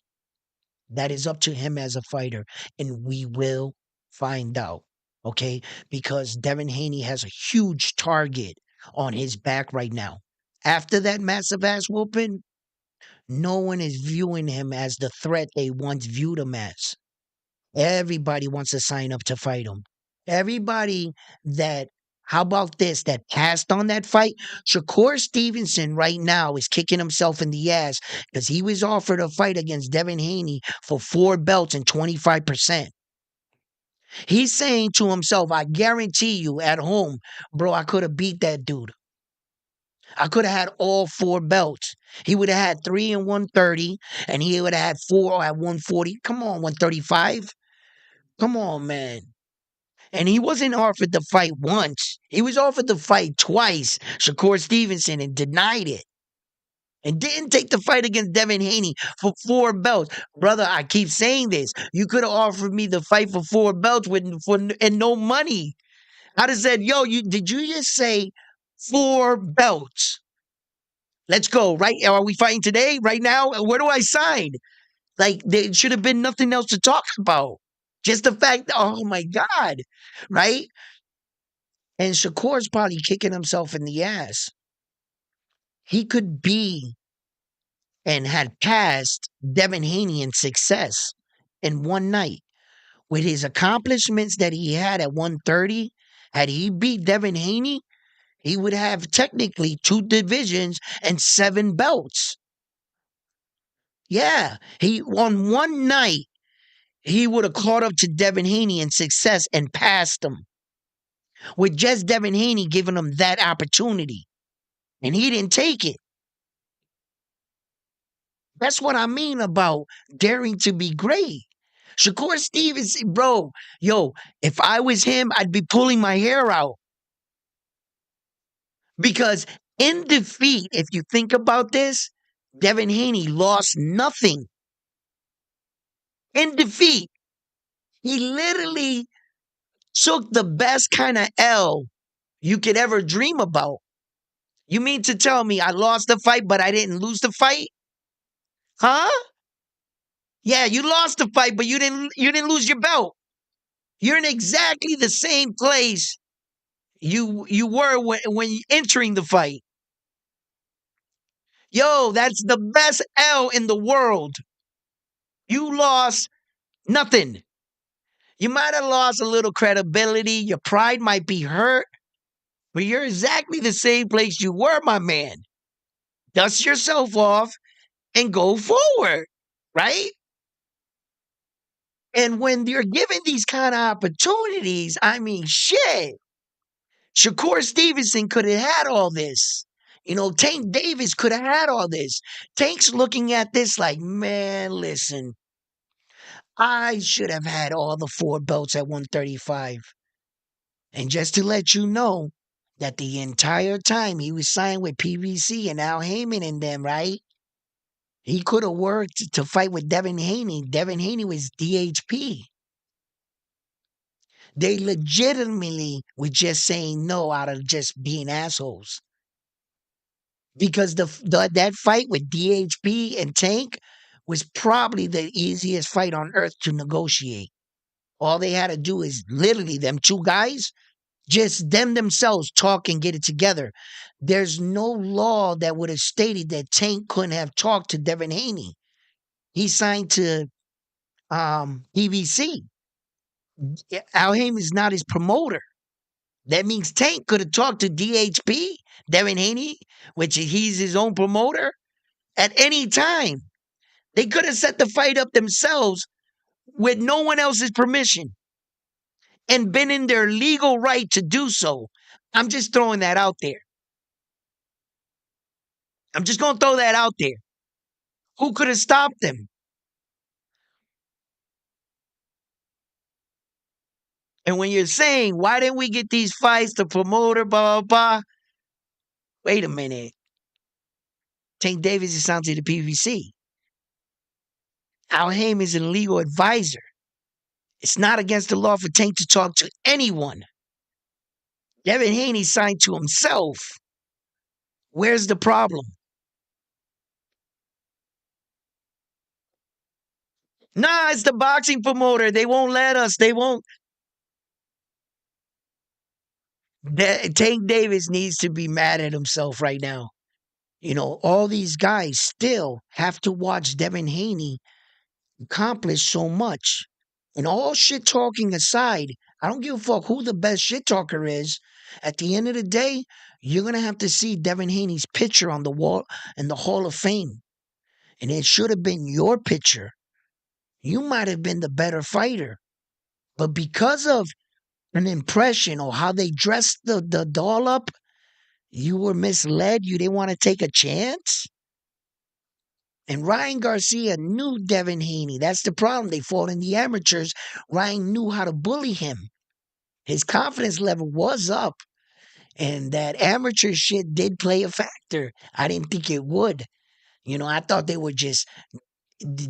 that is up to him as a fighter. And we will find out. Okay? Because Devin Haney has a huge target on his back right now. After that massive ass whooping, no one is viewing him as the threat they once viewed him as. Everybody wants to sign up to fight him. Everybody how about this, that passed on that fight? Shakur Stevenson right now is kicking himself in the ass because he was offered a fight against Devin Haney for 4 belts and 25%. He's saying to himself, I guarantee you at home, bro, I could have beat that dude. I could have had all 4 belts. He would have had 3 and 130, and he would have had 4 at 140. Come on, 135. Come on, man. And he wasn't offered the fight once. He was offered the fight twice, Shakur Stevenson, and denied it. and didn't take the fight against Devin Haney for 4 belts. Brother, I keep saying this. You could have offered me the fight for 4 belts and no money. I'd have said, yo, did you just say 4 belts? Let's go. Right? Are we fighting today? Right now? Where do I sign? Like, there should have been nothing else to talk about. Just the fact, oh my God. Right? And Shakur's probably kicking himself in the ass. He could be and had passed Devin Haney in success in one night. With his accomplishments that he had at 130, had he beat Devin Haney, he would have technically 2 divisions and 7 belts. Yeah, he on one night he would have caught up to Devin Haney in success and passed him. With just Devin Haney giving him that opportunity, and he didn't take it. That's what I mean about daring to be great. Shakur Stevens, bro, yo, if I was him, I'd be pulling my hair out. Because in defeat, if you think about this, Devin Haney lost nothing. In defeat, he literally took the best kind of L you could ever dream about. You mean to tell me I lost the fight, but I didn't lose the fight? Huh? Yeah, you lost the fight, but you didn't lose your belt. You're in exactly the same place you were when entering the fight. Yo, that's the best L in the world. You lost nothing. You might have lost a little credibility. Your pride might be hurt, but you're exactly the same place you were, my man. Dust yourself off and go forward, right? And when you're given these kind of opportunities, I mean, shit. Shakur Stevenson could have had all this. Tank Davis could have had all this. Tank's looking at this like, man, listen, I should have had all the 4 belts at 135. And just to let you know that the entire time he was signed with PBC and Al Heyman and them, right? He could have worked to fight with Devin Haney. Devin Haney was DHP. They legitimately were just saying no out of just being assholes. Because that fight with DHP and Tank was probably the easiest fight on earth to negotiate. All they had to do is literally them 2 guys, just them themselves talk and get it together. There's no law that would have stated that Tank couldn't have talked to Devin Haney. He signed to PBC. Al Heyman is not his promoter. That means Tank could have talked to DHP, Devin Haney, which he's his own promoter, at any time. They could have set the fight up themselves with no one else's permission and been in their legal right to do so. I'm just throwing that out there. I'm just going to throw that out there. Who could have stopped them? And when you're saying, why didn't we get these fights, the promoter, blah, blah, blah? Wait a minute. Tank Davis is signed to the PVC. Al Haim is a legal advisor. It's not against the law for Tank to talk to anyone. Devin Haney signed to himself. Where's the problem? Nah, it's the boxing promoter. They won't let us. They won't. Tank Davis needs to be mad at himself right now. All these guys still have to watch Devin Haney accomplish so much. And all shit talking aside, I don't give a fuck who the best shit talker is. At the end of the day, you're going to have to see Devin Haney's picture on the wall in the Hall of Fame. And it should have been your picture. You might have been the better fighter. But because of an impression or how they dressed the doll up, you were misled. You didn't want to take a chance. And Ryan Garcia knew Devin Haney. That's the problem. They fought in the amateurs. Ryan knew how to bully him. His confidence level was up. And that amateur shit did play a factor. I didn't think it would. I thought they were just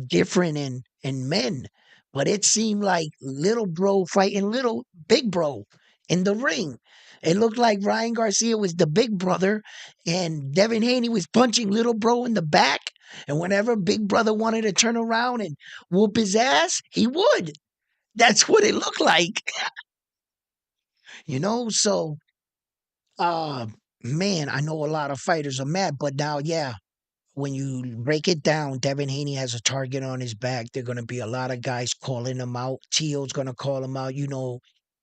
different in men, but it seemed like little bro fighting little big bro in the ring. It looked like Ryan Garcia was the big brother, and Devin Haney was punching little bro in the back. And whenever big brother wanted to turn around and whoop his ass, he would. That's what it looked like, So, uh, man, I know a lot of fighters are mad, but now, yeah, when you break it down, Devin Haney has a target on his back. There are going to be a lot of guys calling him out. Teal's going to call him out.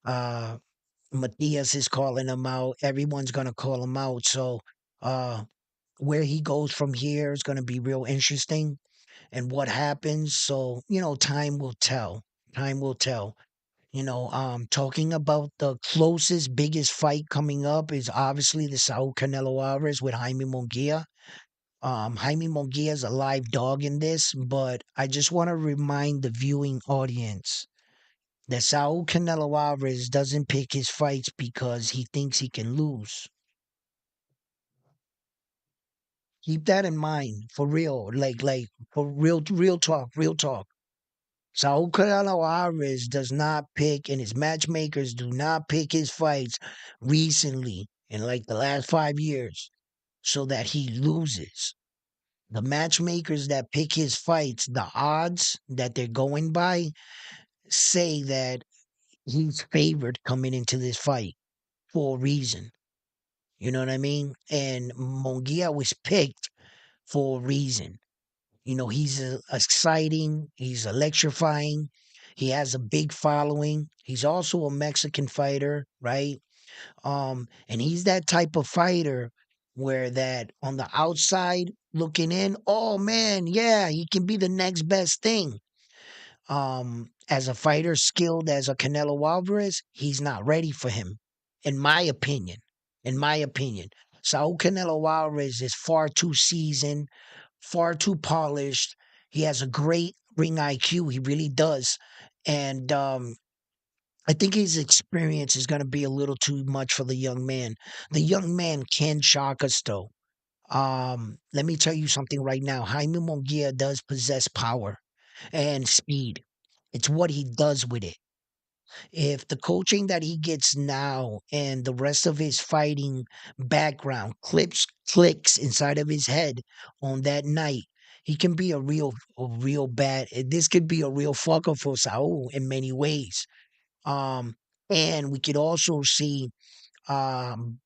Uh, Matias is calling him out. Everyone's going to call him out. So, uh, where he goes from here is going to be real interesting and what happens. So, time will tell. Time will tell. Talking about the closest, biggest fight coming up is obviously the Saul Canelo Alvarez with Jaime Munguia. Jaime Munguia is a live dog in this, but I just want to remind the viewing audience that Saul Canelo Alvarez doesn't pick his fights because he thinks he can lose. Keep that in mind, for real, like for real talk, real talk. Saul Canelo Alvarez does not pick, and his matchmakers do not pick his fights recently in like the last 5 years so that he loses. The matchmakers that pick his fights, the odds that they're going by say that he's favored coming into this fight for a reason. You know what I mean? And Munguia was picked for a reason. He's exciting, he's electrifying, he has a big following. He's also a Mexican fighter, right? And he's that type of fighter where that on the outside looking in, oh man, yeah, he can be the next best thing. As a fighter skilled as a Canelo Alvarez, he's not ready for him, in my opinion. In my opinion, Saul Canelo Alvarez is far too seasoned, far too polished. He has a great ring IQ. He really does, and I think his experience is going to be a little too much for the young man. The young man can shock us, though. Let me tell you something right now. Jaime Munguia does possess power and speed. It's what he does with it. If the coaching that he gets now and the rest of his fighting background clicks inside of his head on that night, he can be a real bad. This could be a real fucker for Saul in many ways. Um, and we could also see um,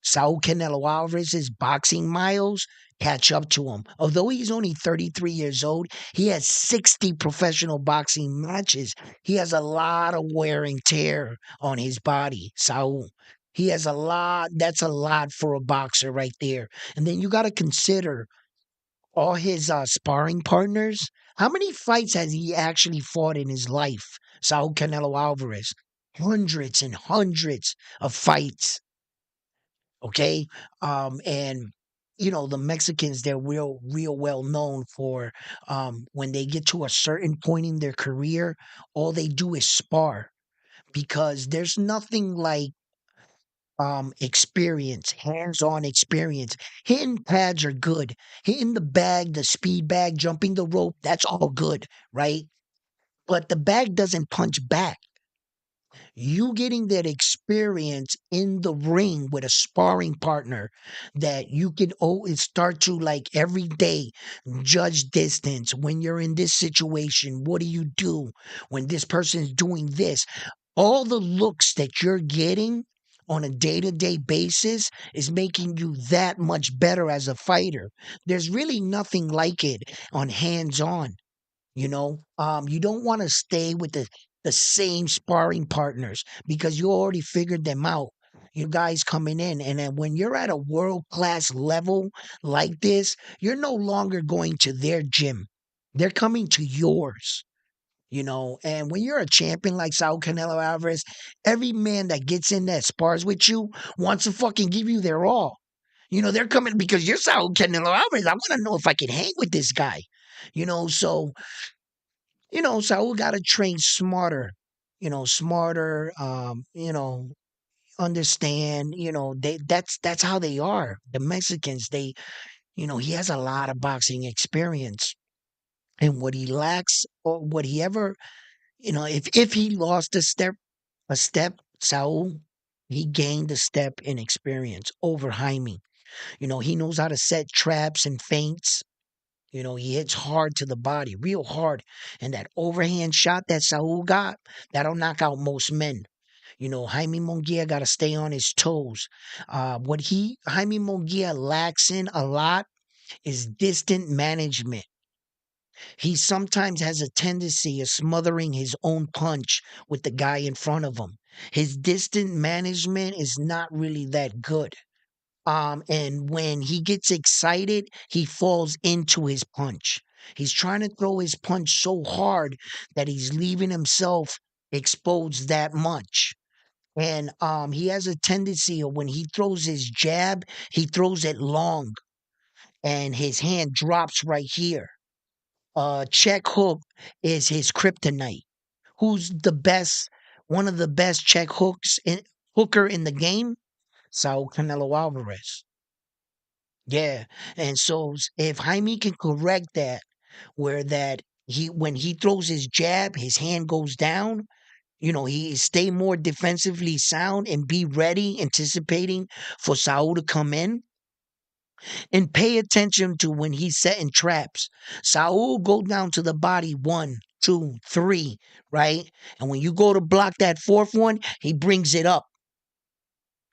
Saul Canelo Alvarez's boxing miles catch up to him. Although he's only 33 years old, he has 60 professional boxing matches. He has a lot of wear and tear on his body, Saul. He has a lot. That's a lot for a boxer right there. And then you got to consider all his sparring partners. How many fights has he actually fought in his life? Saul Canelo Alvarez. Hundreds and hundreds of fights. Okay. And the Mexicans, they're real well known for when they get to a certain point in their career, all they do is spar because there's nothing like experience, hands-on experience. Hitting pads are good. Hitting the bag, the speed bag, jumping the rope, that's all good, right? But the bag doesn't punch back. You getting that experience in the ring with a sparring partner that you can always start to like every day judge distance when you're in this situation. What do you do when this person is doing this? All the looks that you're getting on a day-to-day basis is making you that much better as a fighter. There's really nothing like it on hands-on. You don't want to stay with the same sparring partners because you already figured them out. You guys coming in, and then when you're at a world class level like this, you're no longer going to their gym. They're coming to yours. And when you're a champion like Saul Canelo Alvarez, every man that gets in that spars with you wants to fucking give you their all. They're coming because you're Saul Canelo Alvarez. I want to know if I can hang with this guy. So Saul got to train smarter, smarter, understand, that's how they are. The Mexicans, He has a lot of boxing experience. And what he lacks, or what he ever, if he lost a step, Saul, he gained a step in experience over Jaime. He knows how to set traps and feints. He hits hard to the body, real hard. And that overhand shot that Saul got, that'll knock out most men. Jaime Munguia got to stay on his toes. Jaime Munguia lacks in a lot is distant management. He sometimes has a tendency of smothering his own punch with the guy in front of him. His distant management is not really that good. And when he gets excited, he falls into his punch. He's trying to throw his punch so hard that he's leaving himself exposed that much. And he has a tendency of when he throws his jab, he throws it long and his hand drops right here. Check hook is his kryptonite. Who's the best, one of the best hooker in the game? Saul Canelo Alvarez. Yeah. And so if Jaime can correct that, where that he when he throws his jab, his hand goes down, he stay more defensively sound and be ready, anticipating for Saul to come in. And pay attention to when he's setting traps. Saul go down to the body one, two, three, right? And when you go to block that fourth one, he brings it up.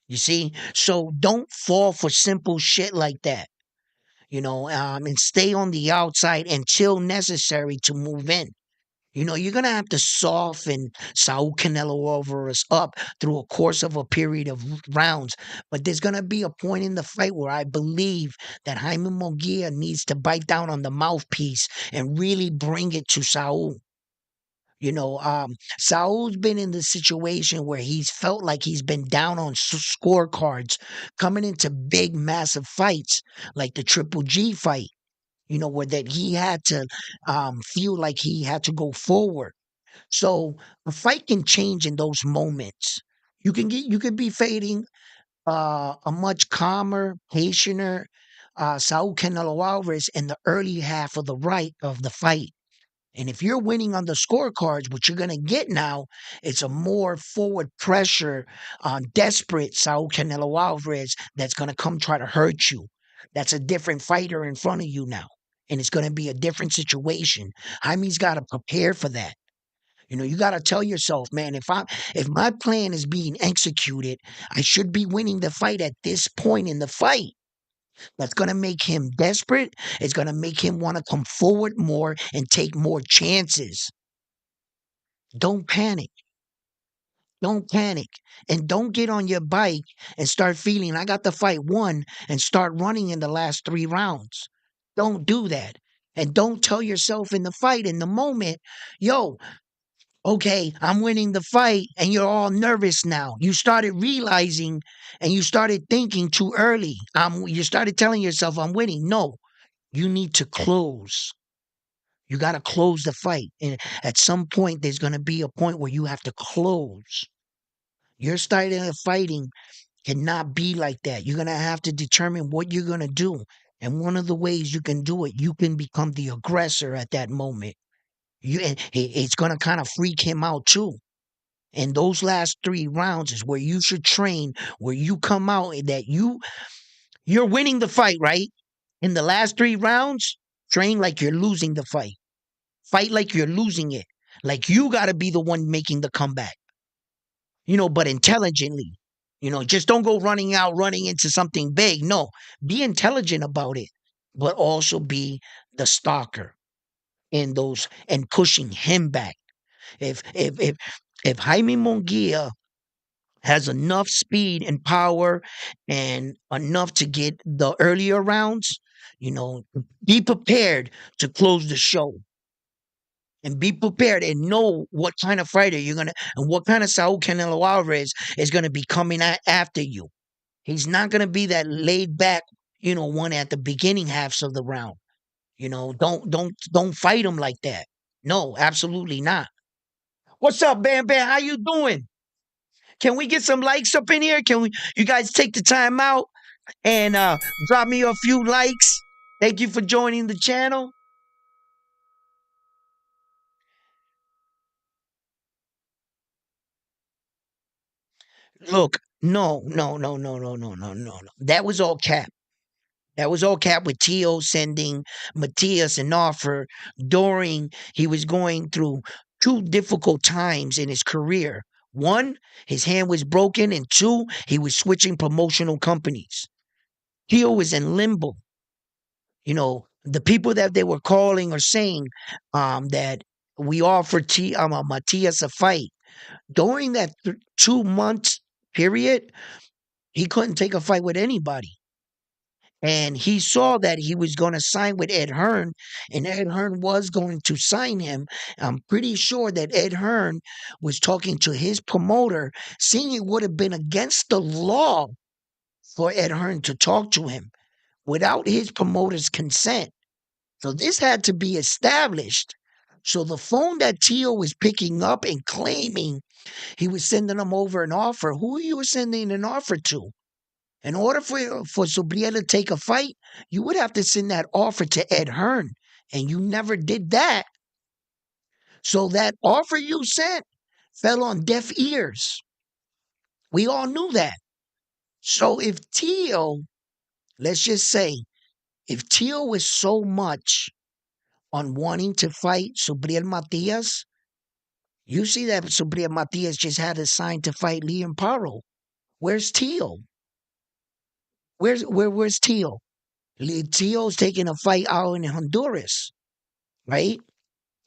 You see? So don't fall for simple shit like that. And stay on the outside until necessary to move in. You're going to have to soften Saul Canelo Alvarez up through a course of a period of rounds. But there's going to be a point in the fight where I believe that Jaime Munguia needs to bite down on the mouthpiece and really bring it to Saul. Saul's been in the situation where he's felt like he's been down on scorecards coming into big, massive fights like the Triple G fight. Where that he had to feel like he had to go forward. So a fight can change in those moments. You can be fading a much calmer, patienter Saul Canelo Alvarez in the early half of the fight. And if you're winning on the scorecards, what you're gonna get now, it's a more forward pressure, desperate Saul Canelo Alvarez that's gonna come try to hurt you. That's a different fighter in front of you now, and it's gonna be a different situation. Jaime's got to prepare for that. You got to tell yourself, man, if my plan is being executed, I should be winning the fight at this point in the fight. That's going to make him desperate. It's going to make him want to come forward more and take more chances. Don't panic. Don't panic. And don't get on your bike and start feeling I got the fight won and start running in the last 3 rounds. Don't do that. And don't tell yourself in the fight, in the moment, yo, okay, I'm winning the fight, and you're all nervous now. You started realizing and you started thinking too early. You started telling yourself, I'm winning. No, you need to close. You got to close the fight. And at some point, there's going to be a point where you have to close. Your starting of fighting cannot be like that. You're going to have to determine what you're going to do. And one of the ways you can do it, you can become the aggressor at that moment. It's going to kind of freak him out too. And those last 3 rounds is where you should train, where you come out and that you're winning the fight, right? In the last 3 rounds, train like you're losing the fight. Fight like you're losing it. Like you got to be the one making the comeback. But intelligently. Just don't go running into something big. No, be intelligent about it, but also be the stalker in those and pushing him back. If Jaime Munguia has enough speed and power and enough to get the earlier rounds, you know, be prepared to close the show and be prepared and know what kind of fighter you're going to and what kind of Saul Canelo Alvarez is going to be coming after you. He's not going to be that laid back, one at the beginning halves of the round. Don't fight him like that. No, absolutely not. What's up, Bam Bam? How you doing? Can we get some likes up in here? Can you guys take the time out and drop me a few likes? Thank you for joining the channel. Look, no, no, no, no, no, no, no, no, no. That was all cap. That was all cap with Tio sending Matias an offer during he was going through two difficult times in his career. One, his hand was broken, and two, he was switching promotional companies. Tio was in limbo. You know, the people that they were calling or saying that we offered Matias a fight during that 2 months period, he couldn't take a fight with anybody. And he saw that he was going to sign with Ed Hearn, and Ed Hearn was going to sign him. I'm pretty sure that Ed Hearn was talking to his promoter, saying it would have been against the law for Ed Hearn to talk to him without his promoter's consent. So this had to be established. So the phone that Tio was picking up and claiming he was sending him over an offer, who you were sending an offer to? In order for Subriel to take a fight, you would have to send that offer to Ed Hearn, and you never did that. So that offer you sent fell on deaf ears. We all knew that. So if Tio, let's just say, if Tio was so much on wanting to fight Subriel Matias, you see that Subriel Matias just had a sign to fight Liam Paro. Where's Tio? Where's Tio? Tio's taking a fight out in Honduras, right?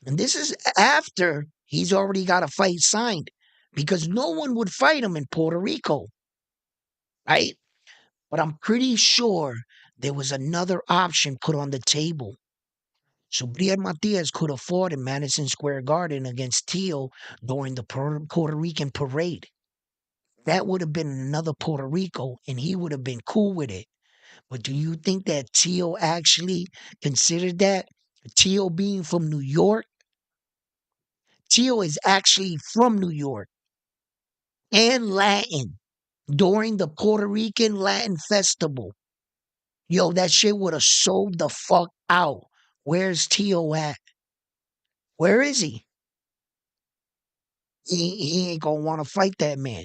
And this is after he's already got a fight signed because no one would fight him in Puerto Rico, right? But I'm pretty sure there was another option put on the table. So Brian Matias could have fought in Madison Square Garden against Tio during the Puerto Rican parade. That would have been another Puerto Rico, and he would have been cool with it. But do you think that Tio actually considered that? Tio being from New York, Tio is actually from New York and Latin during the Puerto Rican Latin Festival. Yo, that shit would have sold the fuck out. Where's Tio at? Where is he? He ain't gonna want to fight that man.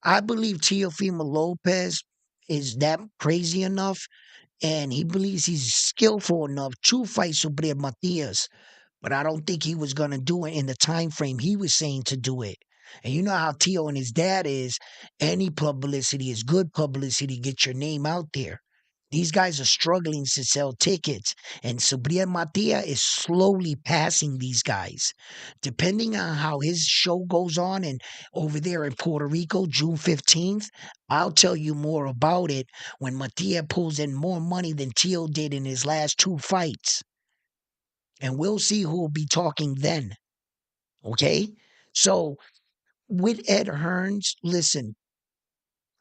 I believe Teofimo Lopez is that crazy enough, and he believes he's skillful enough to fight Subriel Matias. But I don't think he was gonna do it in the time frame he was saying to do it. And you know how Tio and his dad is. Any publicity is good publicity. Get your name out there. These guys are struggling to sell tickets, and Subriel Matia is slowly passing these guys. Depending on how his show goes on and over there in Puerto Rico, June 15th, I'll tell you more about it when Matia pulls in more money than Tio did in his last two fights. And we'll see who will be talking then. Okay? So with Ed Hearns, listen,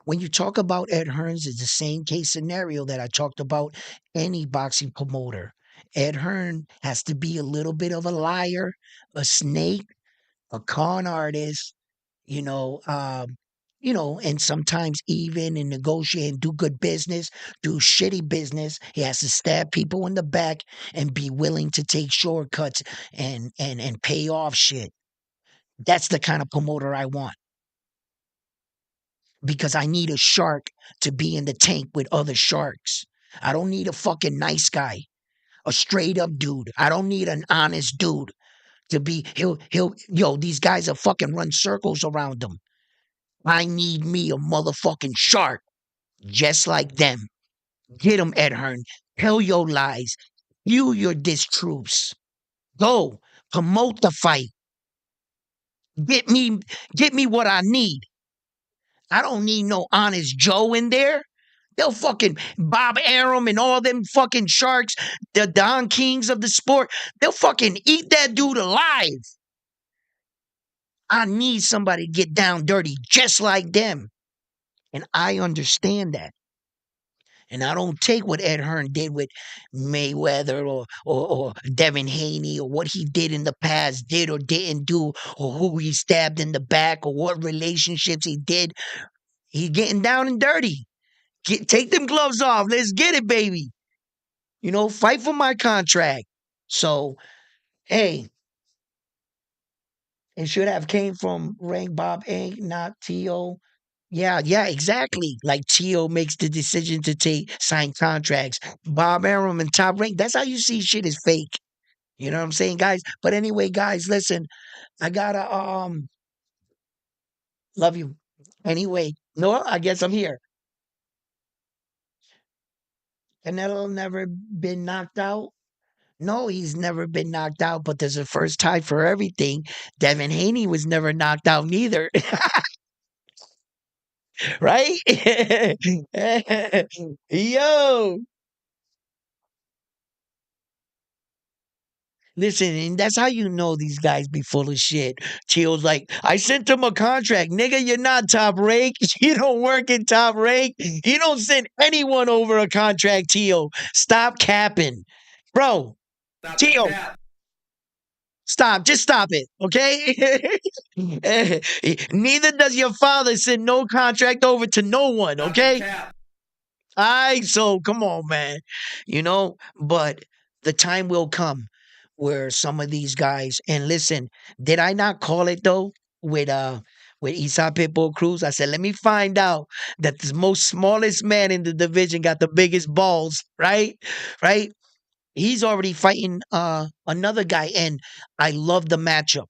when you talk about Ed Hearns, it's the same case scenario that I talked about any boxing promoter. Ed Hearn has to be a little bit of a liar, a snake, a con artist, you know, and sometimes even in negotiate and do good business, do shitty business. He has to stab people in the back and be willing to take shortcuts and pay off shit. That's the kind of promoter I want because I need a shark to be in the tank with other sharks. I don't need a fucking nice guy, a straight up dude. I don't need an honest dude to be yo, these guys are fucking run circles around them. I need me a motherfucking shark just like them. Get them, Ed Hearn. Tell your lies. You your distruths. Go promote the fight. Get me get me what I need. I don't need no honest Joe in there. They'll fucking Bob Arum and all them fucking sharks, the Don Kings of the sport. They'll fucking eat that dude alive. I need somebody to get down dirty just like them. And I understand that. And I don't take what Ed Hearn did with Mayweather or Devin Haney or what he did in the past, did or didn't do, or who he stabbed in the back or what relationships he did. He's getting down and dirty. Take them gloves off. Let's get it, baby. Fight for my contract. So, hey, it should have came from Ring Bob Inc., not T.O. Yeah, yeah, exactly. Like Tio makes the decision to sign contracts. Bob Arum and Top Rank. That's how you see shit is fake. You know what I'm saying, guys? But anyway, guys, listen, I gotta love you. Anyway, no, I guess I'm here. Canelo never been knocked out. No, he's never been knocked out, but there's a first time for everything. Devin Haney was never knocked out neither, right? Yo, listen, and that's how you know these guys be full of shit. Chio's like, I sent him a contract. Nigga, you're not top rank. You don't work in top rank. You don't send anyone over a contract, Tio. Stop capping. Bro, Stop the Tio, cap. stop. Just stop it, okay? Neither does your father send no contract over to no one, Stop the okay? cap. So come on, man. But the time will come where some of these guys, and listen, did I not call it though with Isa Pitbull Cruz? I said, let me find out that the most smallest man in the division got the biggest balls, right? Right? He's already fighting another guy, and I love the matchup.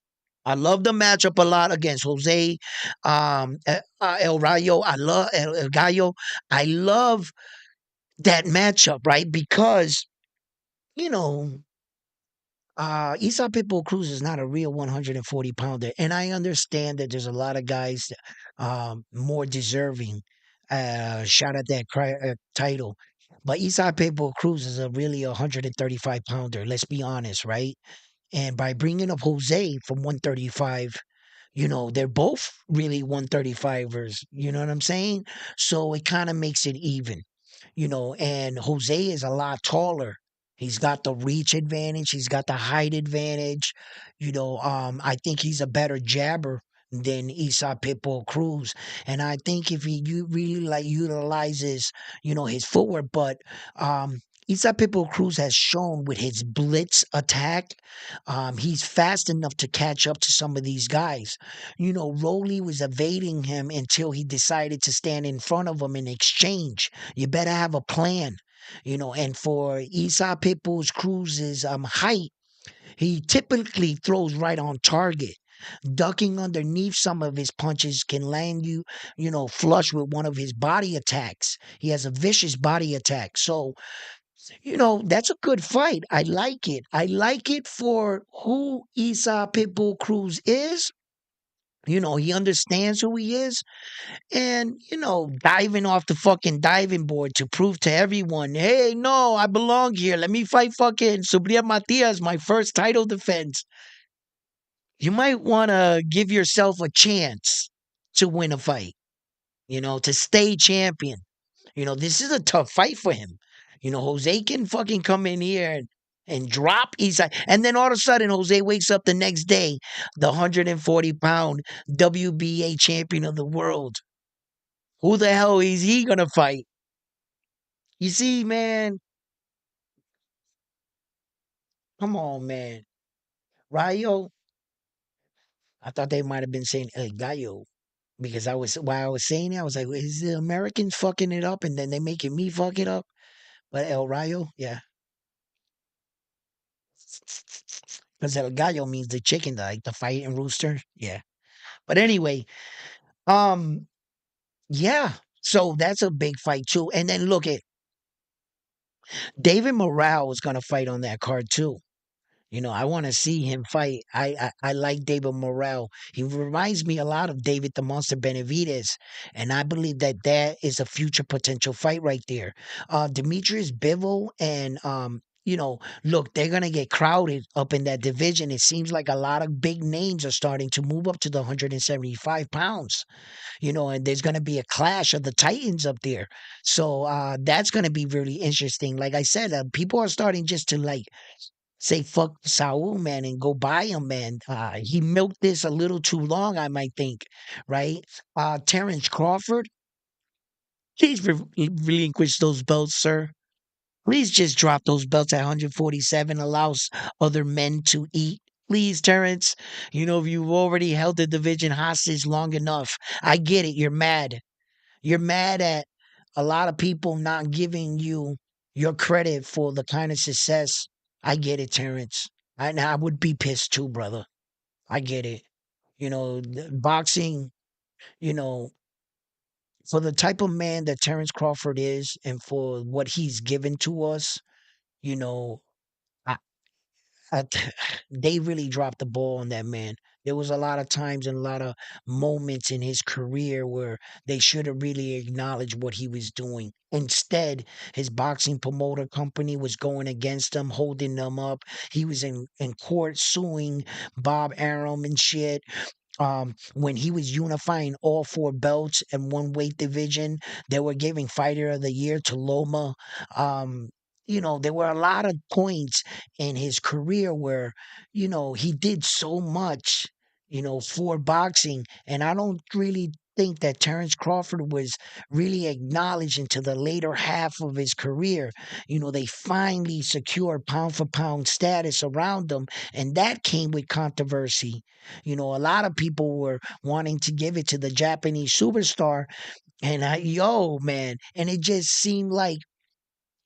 I love the matchup a lot against Jose El Rayo. I love El Gallo. I love that matchup, right? Because, you know, Isa Pitbull Cruz is not a real 140 pounder. And I understand that there's a lot of guys more deserving shot at that title. But Isa Pitbull Cruz is a really 135 pounder. Let's be honest, right? And by bringing up Jose from 135, they're both really 135ers. You know what I'm saying? So it kind of makes it even, and Jose is a lot taller. He's got the reach advantage, he's got the height advantage. I think he's a better jabber than Isa Pitbull Cruz. And I think if he really like utilizes, his footwork, but Isa Pitbull Cruz has shown with his blitz attack, he's fast enough to catch up to some of these guys. Rowley was evading him until he decided to stand in front of him in exchange. You better have a plan. And for Isa Pitbull's Cruz's height, he typically throws right on target. Ducking underneath some of his punches can land you, flush with one of his body attacks. He has a vicious body attack. So, that's a good fight. I like it. I like it for who Isa Pitbull Cruz is. He understands who he is. And, diving off the fucking diving board to prove to everyone, hey, no, I belong here. Let me fight fucking Subria Matias, my first title defense. You might want to give yourself a chance to win a fight, to stay champion. This is a tough fight for him. Jose can fucking come in here and drop Isai. And then all of a sudden, Jose wakes up the next day, the 140-pound WBA champion of the world. Who the hell is he going to fight? You see, man, come on, man. Rayo, I thought they might have been saying El Gallo. Because while I was saying it, I was like, is the Americans fucking it up and then they making me fuck it up? But El Rayo, yeah. Because El Gallo means the chicken, like the fighting rooster. Yeah. But anyway, um, yeah. So that's a big fight too. And then look at David Morale is gonna fight on that card too. I want to see him fight. I like David Morrell. He reminds me a lot of David the Monster Benavidez, and I believe that that is a future potential fight right there. Demetrius Bivol and look, they're gonna get crowded up in that division. It seems like a lot of big names are starting to move up to the 175 pounds. And there's gonna be a clash of the Titans up there. So that's gonna be really interesting. Like I said, people are starting just to like say fuck Saul, man, and go buy him, man. He milked this a little too long, I might think, right? Terrence Crawford, please relinquish those belts, sir. Please just drop those belts at 147. Allows other men to eat. Please, Terrence. If you've already held the division hostage long enough, I get it. You're mad. You're mad at a lot of people not giving you your credit for the kind of success. I get it, Terrence. I would be pissed too, brother. I get it. Boxing, you know, for the type of man that Terrence Crawford is and for what he's given to us, you know, I, I, they really dropped the ball on that man. There was a lot of times and a lot of moments in his career where they should have really acknowledged what he was doing. Instead, his boxing promoter company was going against him, holding them up. He was in court suing Bob Arum and shit. When he was unifying all four belts in one weight division, they were giving Fighter of the Year to Loma. Um, there were a lot of points in his career where, he did so much, for boxing. And I don't really think that Terrence Crawford was really acknowledged into the later half of his career. They finally secured pound for pound status around him, and that came with controversy. A lot of people were wanting to give it to the Japanese superstar, and man, and it just seemed like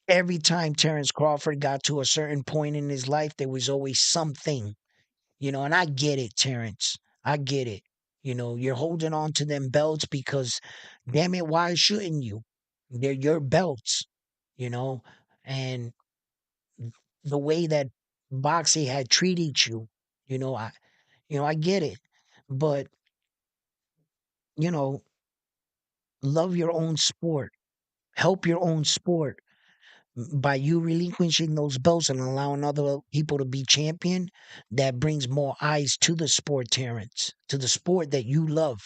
every time Terrence Crawford got to a certain point in his life, there was always something, and I get it, Terrence. I get it. You're holding on to them belts because, damn it, why shouldn't you? They're your belts, you know, and the way that boxing had treated you, I get it, but you know, love your own sport, help your own sport. By you relinquishing those belts and allowing other people to be champion, that brings more eyes to the sport, Terrence, to the sport that you love.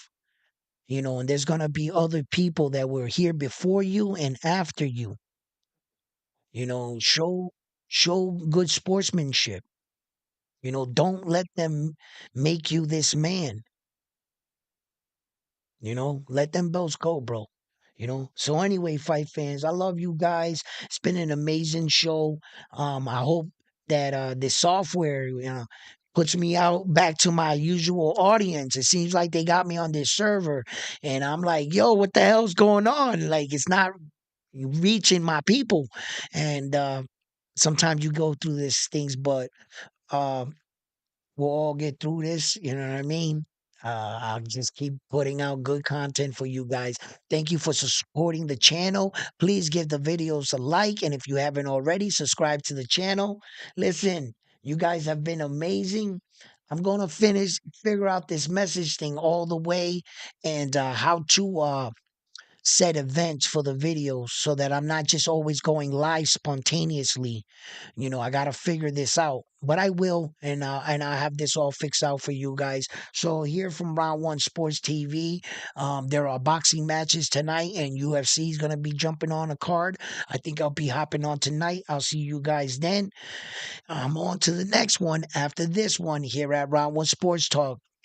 And there's gonna be other people that were here before you and after you. Show good sportsmanship. Don't let them make you this man. Let them belts go, bro. So anyway, fight fans, I love you guys. It's been an amazing show. I hope that this software, puts me out back to my usual audience. It seems like they got me on this server, and I'm like, yo, what the hell's going on? Like, it's not reaching my people, and sometimes you go through these things, but um we'll all get through this. You know what I mean? I'll just keep putting out good content for you guys. Thank you for supporting the channel. Please give the videos a like. And if you haven't already, subscribe to the channel. Listen, you guys have been amazing. I'm going to figure out this message thing all the way and how to set events for the videos so that I'm not just always going live spontaneously. I got to figure this out, but I will, and I have this all fixed out for you guys. So here from Round One Sports TV, there are boxing matches tonight, and UFC is gonna be jumping on a card. I think I'll be hopping on tonight. I'll see you guys then. I'm on to the next one after this one here at Round One Sports Talk.